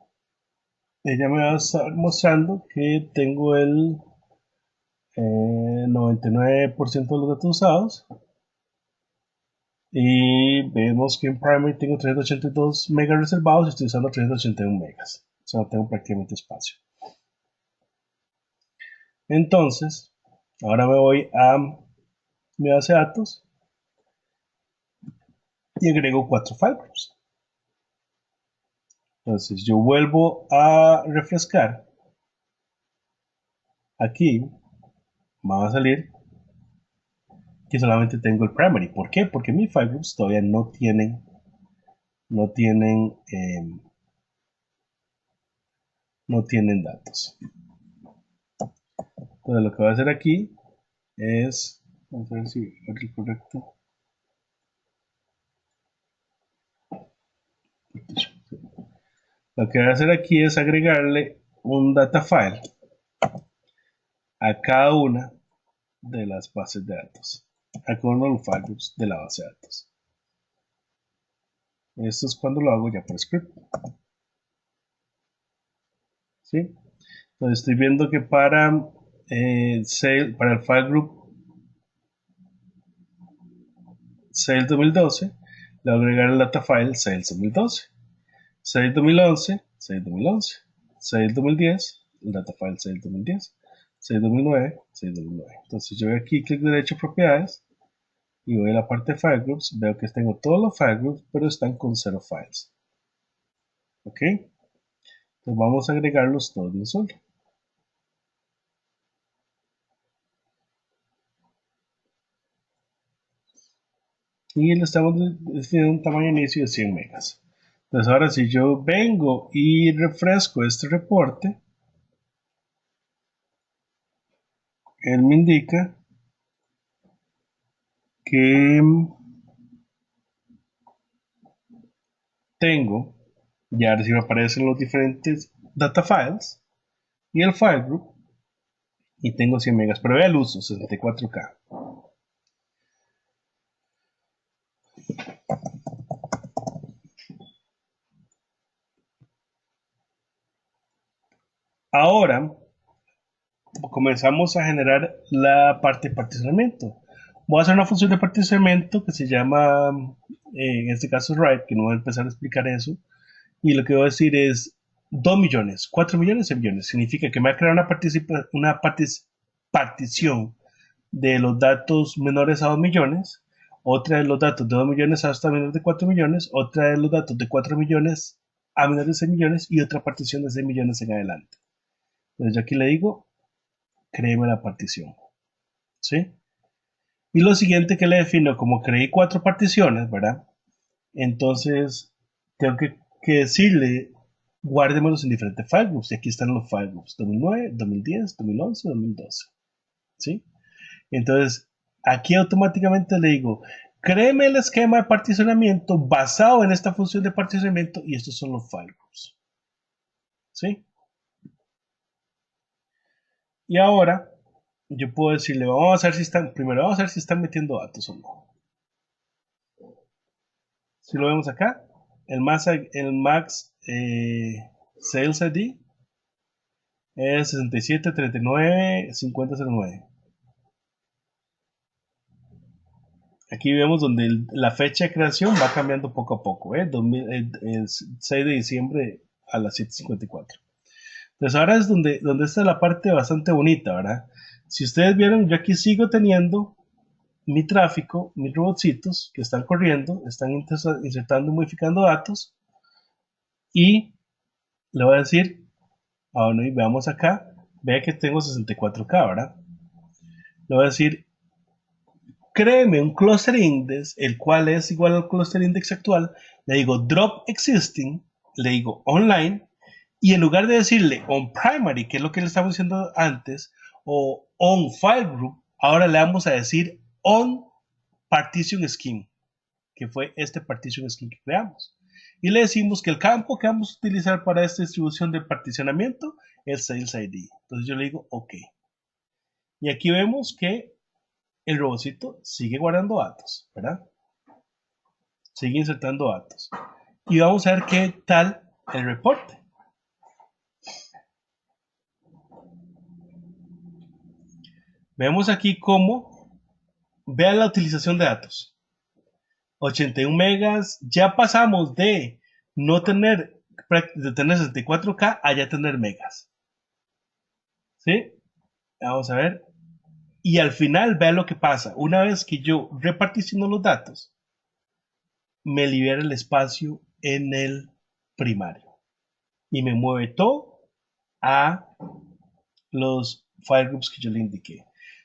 ella me va a estar mostrando que tengo el 99% de los datos usados Y vemos que en primary tengo 382 megas reservados y estoy usando 381 megas. O sea, no tengo prácticamente espacio. Entonces, ahora me voy a mi base de datos y agrego 4 file groups. Entonces, yo vuelvo a refrescar. Aquí va a salir que solamente tengo el primary. ¿Por qué? Porque mis file groups todavía no tienen, no tienen datos. Entonces, lo que voy a hacer aquí es, vamos a ver si es el correcto. Lo que voy a hacer aquí es agregarle un data file a cada una de las bases de datos, a cada uno de los file groups de la base de datos. Esto es cuando lo hago ya por script. ¿Sí? Entonces estoy viendo que para el file group Sales 2012, le voy a agregar el data file Sales 2012. Sales 2011, Sales 2011. Sales 2010, el data file Sales 2010. Sales 2009, Sales 2009. Entonces yo voy aquí, clic derecho, propiedades, y voy a la parte de file groups. Veo que tengo todos los file groups, pero están con 0 files. ¿Ok? Entonces vamos a agregarlos todos de un solo. Y le estamos definiendo un tamaño inicio de 100 megas. Entonces ahora si yo vengo y refresco este reporte, él me indica que tengo, ya si me aparecen los diferentes data files y el file group, y tengo 100 megas, pero vea el uso, 64K. Ahora comenzamos a generar la parte de particionamiento. Voy a hacer una función de particionamiento que se llama, en este caso, write, que no voy a empezar a explicar eso. Y lo que voy a decir es 2 millones, 4 millones y millones. Significa que me va a crear una partición de los datos menores a 2 millones, otra de los datos de 2 millones hasta menores de 4 millones, otra de los datos de 4 millones a menores de 6 millones y otra partición de 6 millones en adelante. Entonces yo aquí le digo, créeme la partición. ¿Sí? Y lo siguiente que le defino, como creé 4 particiones, ¿verdad? Entonces tengo que decirle, guárdemelos en diferentes file groups. Y aquí están los file groups, 2009, 2010, 2011, 2012. ¿Sí? Entonces, aquí automáticamente le digo, créeme el esquema de particionamiento basado en esta función de particionamiento y estos son los file groups. ¿Sí? Y ahora, yo puedo decirle, vamos a ver si están, primero vamos a ver si están metiendo datos o no. Si lo vemos acá, el max sales ID es 67395009. Aquí vemos donde la fecha de creación va cambiando poco a poco, el 6 de diciembre a las 7:54. Entonces ahora es donde está la parte bastante bonita, ¿verdad? Si ustedes vieron, yo aquí sigo teniendo mi tráfico, mis robotcitos que están corriendo, están insertando y modificando datos, y le voy a decir, ahora veamos acá, vea que tengo 64K, ¿verdad? Le voy a decir, créeme un cluster index, el cual es igual al cluster index actual, le digo drop existing, le digo online, y en lugar de decirle on primary, que es lo que le estamos diciendo antes, o on file group, ahora le vamos a decir on partition scheme, que fue este partition scheme que creamos. Y le decimos que el campo que vamos a utilizar para esta distribución de particionamiento es sales ID. Entonces yo le digo OK. Y aquí vemos que el robotcito sigue guardando datos, ¿verdad? Sigue insertando datos. Y vamos a ver qué tal el reporte. Vemos aquí cómo, vean la utilización de datos. 81 megas, ya pasamos de no tener, de tener 64K a ya tener megas. ¿Sí? Vamos a ver. Y al final, vea lo que pasa. Una vez que yo reparticiono los datos, me libera el espacio en el primario. Y me mueve todo a los file groups que yo le indiqué.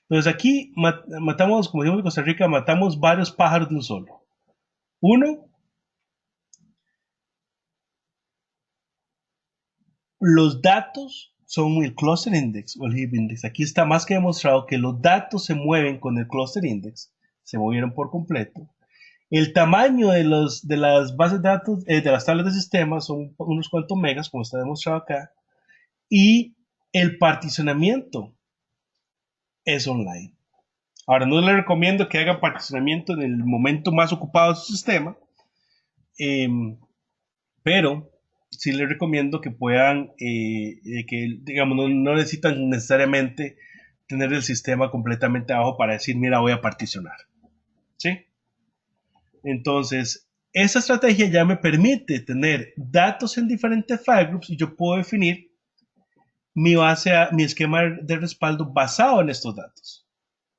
Entonces aquí matamos, como decimos en Costa Rica, matamos varios pájaros de un solo. Uno, los datos son el cluster index o el heap index. Aquí está más que demostrado que los datos se mueven con el cluster index, se movieron por completo. El tamaño de las bases de datos, de las tablas de sistema son unos cuantos megas, como está demostrado acá. Y el particionamiento es online. Ahora, no le recomiendo que haga particionamiento en el momento más ocupado de su sistema, pero sí les recomiendo que puedan, que digamos, no necesitan necesariamente tener el sistema completamente abajo para decir, mira, voy a particionar. ¿Sí? Entonces, esa estrategia ya me permite tener datos en diferentes file groups y yo puedo definir mi esquema de respaldo basado en estos datos.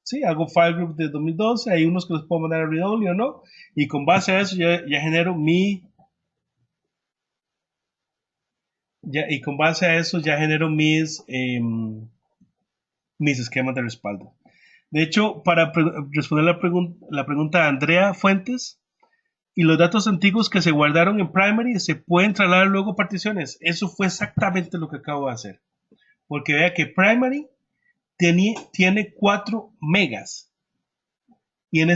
¿Sí? Hago file group de 2012, hay unos que los puedo mandar a read-only o no, y con base a eso ya genero y con base a eso ya genero mis esquemas de respaldo. De hecho, para responder la pregunta de Andrea Fuentes, y los datos antiguos que se guardaron en primary se pueden trasladar luego a particiones. Eso fue exactamente lo que acabo de hacer. Porque vea que primary tiene 4 megas. Y en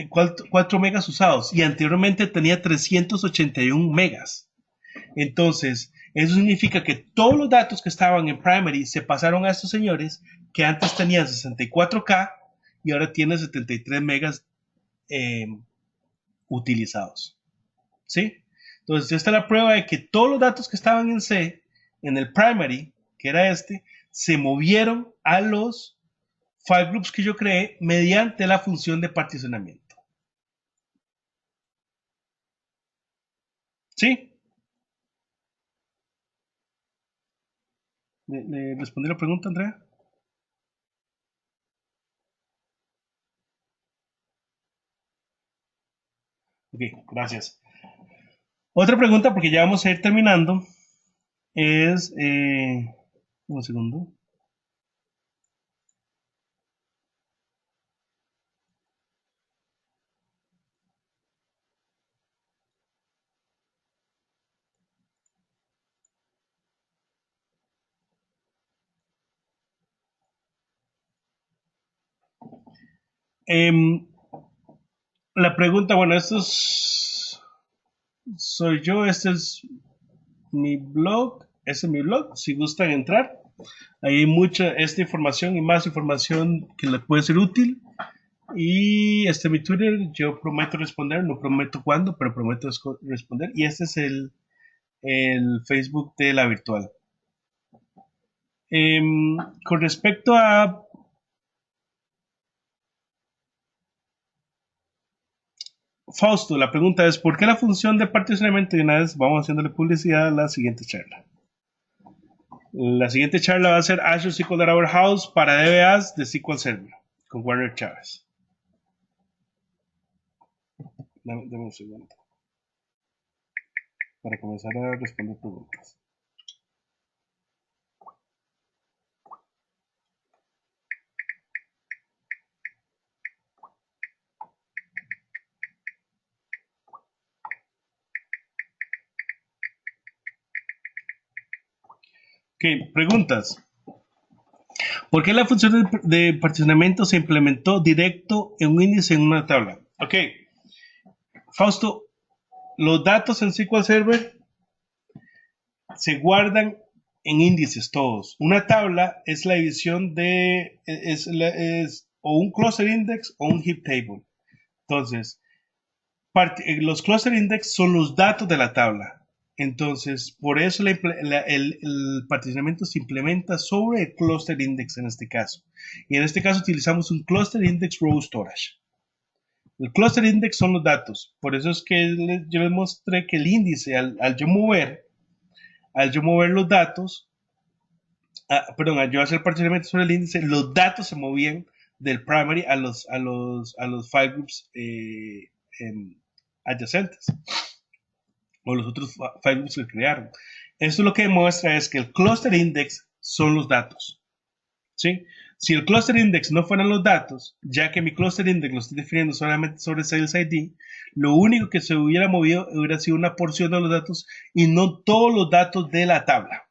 4 megas usados. Y anteriormente tenía 381 megas. Entonces, eso significa que todos los datos que estaban en primary se pasaron a estos señores que antes tenían 64K y ahora tienen 73 megas utilizados. ¿Sí? Entonces, esta es la prueba de que todos los datos que estaban en C, en el primary, que era se movieron a los file groups que yo creé mediante la función de particionamiento. ¿Sí? ¿Le respondí la pregunta, Andrea? Ok, gracias. Otra pregunta, porque ya vamos a ir terminando, es... un segundo. La pregunta, bueno, soy yo, este es mi blog, si gustan entrar. Ahí hay mucha esta información y más información que les puede ser útil. Y este es mi Twitter, yo prometo responder, no prometo cuándo, pero prometo responder. Y este es el Facebook de la virtual. Con respecto a Fausto, la pregunta es, ¿por qué la función de particionamiento? Y una vez vamos haciéndole publicidad a la siguiente charla. La siguiente charla va a ser Azure SQL Data Warehouse para DBAs de SQL Server con Warner Chávez. Dame un segundo para comenzar a responder preguntas. Ok, preguntas. ¿Por qué la función de particionamiento se implementó directo en un índice en una tabla? Ok, Fausto, los datos en SQL Server se guardan en índices todos. Una tabla es la división es o un cluster index o un heap table. Entonces, los cluster index son los datos de la tabla. Entonces, por eso el particionamiento se implementa sobre el cluster index en este caso. Y en este caso utilizamos un cluster index row storage. El cluster index son los datos. Por eso es que yo les mostré que el índice, al yo mover los datos, perdón, al yo hacer particionamiento sobre el índice, los datos se movían del primary a los file groups adyacentes o los otros file groups que crearon. Esto lo que demuestra es que el cluster index son los datos. ¿Sí? Si el cluster index no fueran los datos, ya que mi cluster index lo estoy definiendo solamente sobre sales ID, lo único que se hubiera movido hubiera sido una porción de los datos y no todos los datos de la tabla.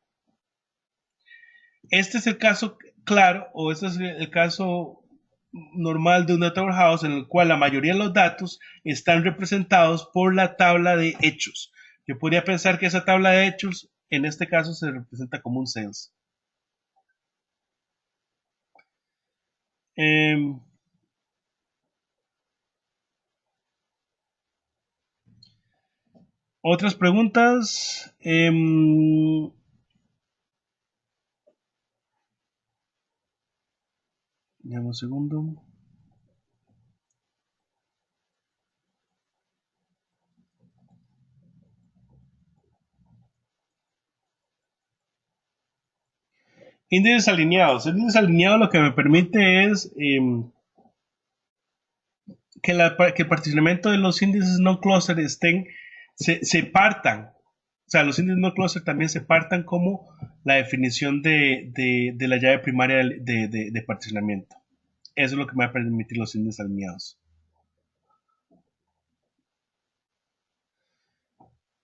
Este es el caso claro, o este es el caso normal de un data warehouse en el cual la mayoría de los datos están representados por la tabla de hechos. Yo podría pensar que esa tabla de hechos en este caso se representa como un sales. Otras preguntas. Dame un segundo. Índices alineados. El índice alineado lo que me permite es que el particionamiento de los índices no cluster se partan. O sea, los índices no cluster también se partan como la definición de la llave primaria de particionamiento. Eso es lo que me va a permitir los índices alineados.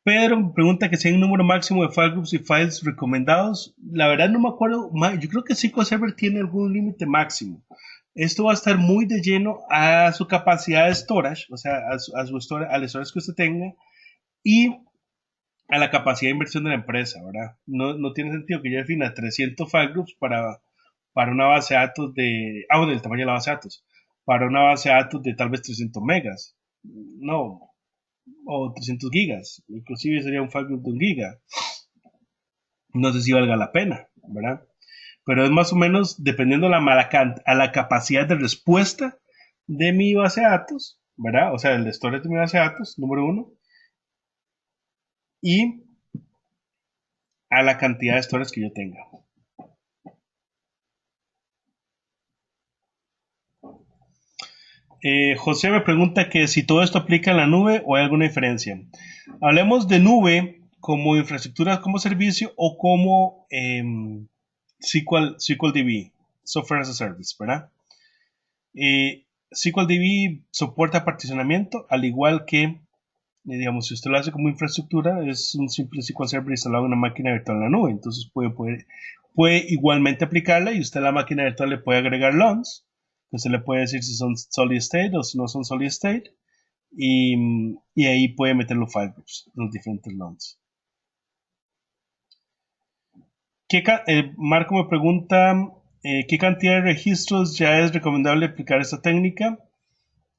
Pedro me pregunta que si hay un número máximo de file groups y files recomendados. La verdad no me acuerdo. Yo creo que SQL Server tiene algún límite máximo. Esto va a estar muy de lleno a su capacidad de storage, o sea, al storage que usted tenga y a la capacidad de inversión de la empresa, ¿verdad? No tiene sentido que yo defina 300 file groups para una base de datos bueno, el tamaño de la base de datos, para una base de datos de tal vez 300 megas. No, o 300 gigas, inclusive sería un file group de 1 giga. No sé si valga la pena, ¿verdad? Pero es más o menos dependiendo a la capacidad de respuesta de mi base de datos, ¿verdad? O sea, el storage de mi base de datos, número uno, y a la cantidad de storage que yo tenga. José me pregunta que si todo esto aplica en la nube o hay alguna diferencia. Hablemos de nube como infraestructura como servicio o como SQL Software as a Service, ¿verdad? SQLDB soporta particionamiento, al igual que, digamos, si usted lo hace como infraestructura, es un simple SQL Server instalado en una máquina virtual en la nube. Entonces puede igualmente aplicarla y usted a la máquina virtual le puede agregar LUNs. Usted le puede decir si son solid state o si no son solid state. Y ahí puede meter los file groups, los diferentes LUNs. Marco me pregunta qué cantidad de registros ya es recomendable aplicar esta técnica.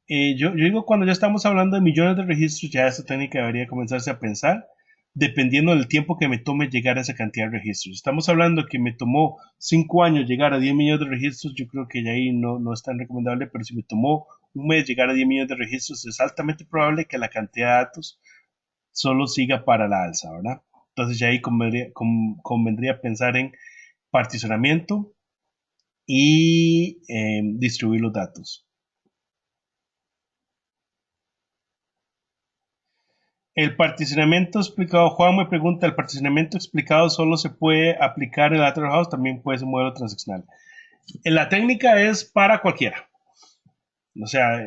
Yo digo, cuando ya estamos hablando de millones de registros, ya esta técnica debería comenzarse a pensar, dependiendo del tiempo que me tome llegar a esa cantidad de registros. Estamos hablando que me tomó 5 años llegar a 10 millones de registros, yo creo que ya ahí no es tan recomendable, pero si me tomó un mes llegar a 10 millones de registros, es altamente probable que la cantidad de datos solo siga para la alza, ¿verdad? Entonces ya ahí convendría pensar en particionamiento y distribuir los datos. El particionamiento explicado, Juan me pregunta, ¿el particionamiento explicado solo se puede aplicar en Data Warehouse? También puede ser un modelo transaccional. La técnica es para cualquiera. O sea,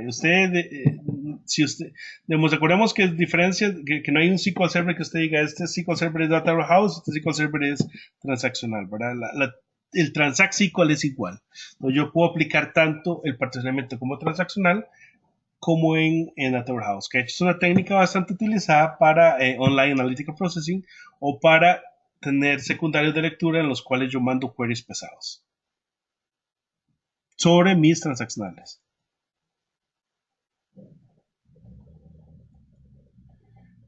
si usted, recordemos que es diferencia, que no hay un SQL Server que usted diga, este SQL Server es Data Warehouse, este SQL Server es transaccional, ¿verdad? El Transact SQL es igual. Entonces, yo puedo aplicar tanto el particionamiento como transaccional como en Data Warehouse, que es una técnica bastante utilizada para Online Analytical Processing o para tener secundarios de lectura en los cuales yo mando queries pesados sobre mis transaccionales.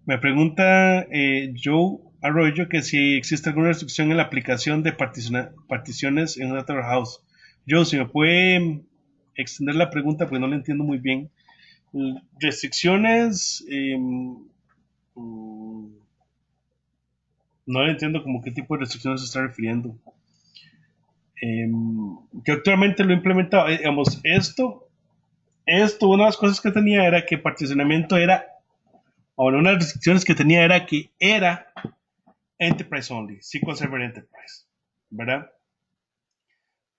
Me pregunta Joe Arroyo que si existe alguna restricción en la aplicación de particiones en Data Warehouse. Joe, si me puede extender la pregunta, pues no la entiendo muy bien. Restricciones, no entiendo como qué tipo de restricciones se está refiriendo. Que actualmente lo he implementado, digamos, una de las cosas que tenía era que particionamiento era, o una de las restricciones que tenía era que era Enterprise only, SQL Server Enterprise, ¿verdad?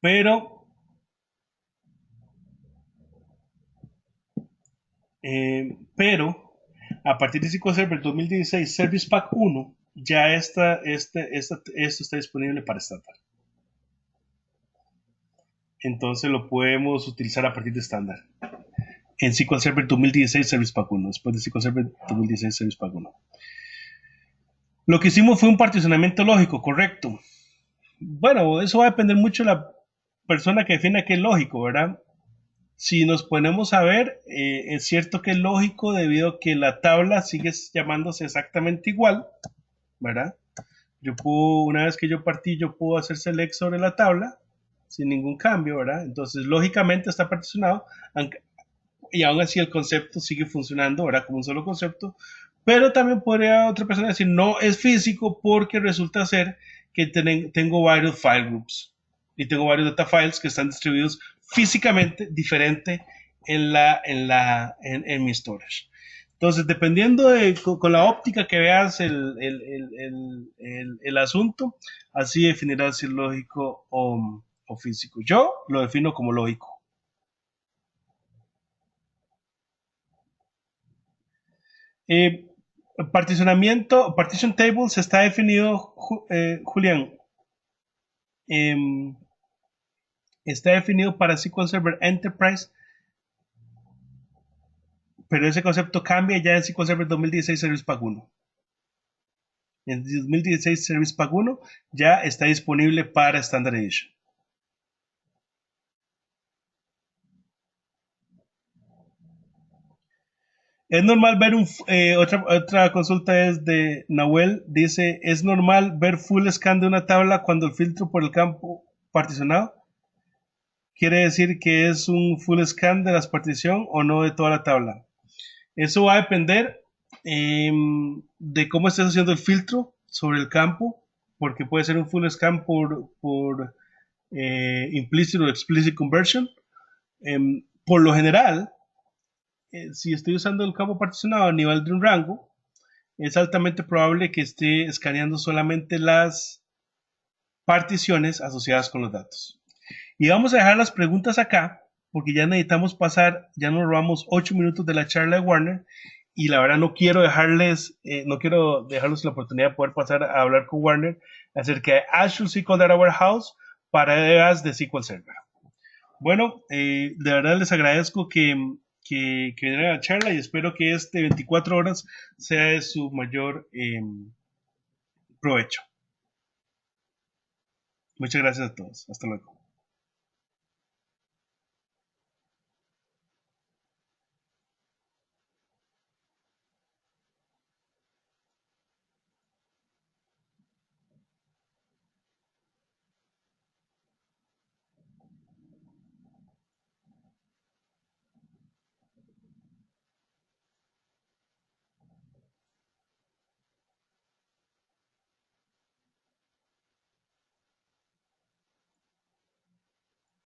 Pero, a partir de SQL Server 2016 Service Pack 1, ya esto está disponible para estándar. Entonces lo podemos utilizar a partir de estándar. En SQL Server 2016 Service Pack 1, después de SQL Server 2016 Service Pack 1. Lo que hicimos fue un particionamiento lógico, correcto. Bueno, eso va a depender mucho de la persona que defina qué es lógico, ¿verdad? Si nos ponemos a ver, es cierto que es lógico debido a que la tabla sigue llamándose exactamente igual, ¿verdad? Una vez que yo partí, yo puedo hacer select sobre la tabla sin ningún cambio, ¿verdad? Entonces, lógicamente está particionado, y aún así el concepto sigue funcionando, ¿verdad? Como un solo concepto, pero también podría otra persona decir, no es físico porque resulta ser que tengo varios file groups y tengo varios data files que están distribuidos físicamente diferente en mi storage. Entonces, dependiendo con la óptica que veas el asunto, así definirás si es lógico o físico. Yo lo defino como lógico. Eh, partition tables está definido, Julián, em, está definido para SQL Server Enterprise, pero ese concepto cambia ya en SQL Server 2016 Service Pack 1. En 2016 Service Pack 1 ya está disponible para Standard Edition. Es normal ver otra consulta es de Nahuel, dice, ¿es normal ver full scan de una tabla cuando el filtro por el campo particionado? ¿Quiere decir que es un full scan de la partición o no de toda la tabla? Eso va a depender de cómo estés haciendo el filtro sobre el campo, porque puede ser un full scan por implicit o explicit conversion. Por lo general, si estoy usando el campo particionado a nivel de un rango, es altamente probable que esté escaneando solamente las particiones asociadas con los datos. Y vamos a dejar las preguntas acá, porque ya necesitamos pasar, ya nos robamos 8 minutos de la charla de Warner, y la verdad no quiero dejarles la oportunidad de poder pasar a hablar con Warner acerca de Azure SQL Data Warehouse para ideas de SQL Server. Bueno, de verdad les agradezco que vinieran a la charla y espero que este 24 horas sea de su mayor provecho. Muchas gracias a todos. Hasta luego.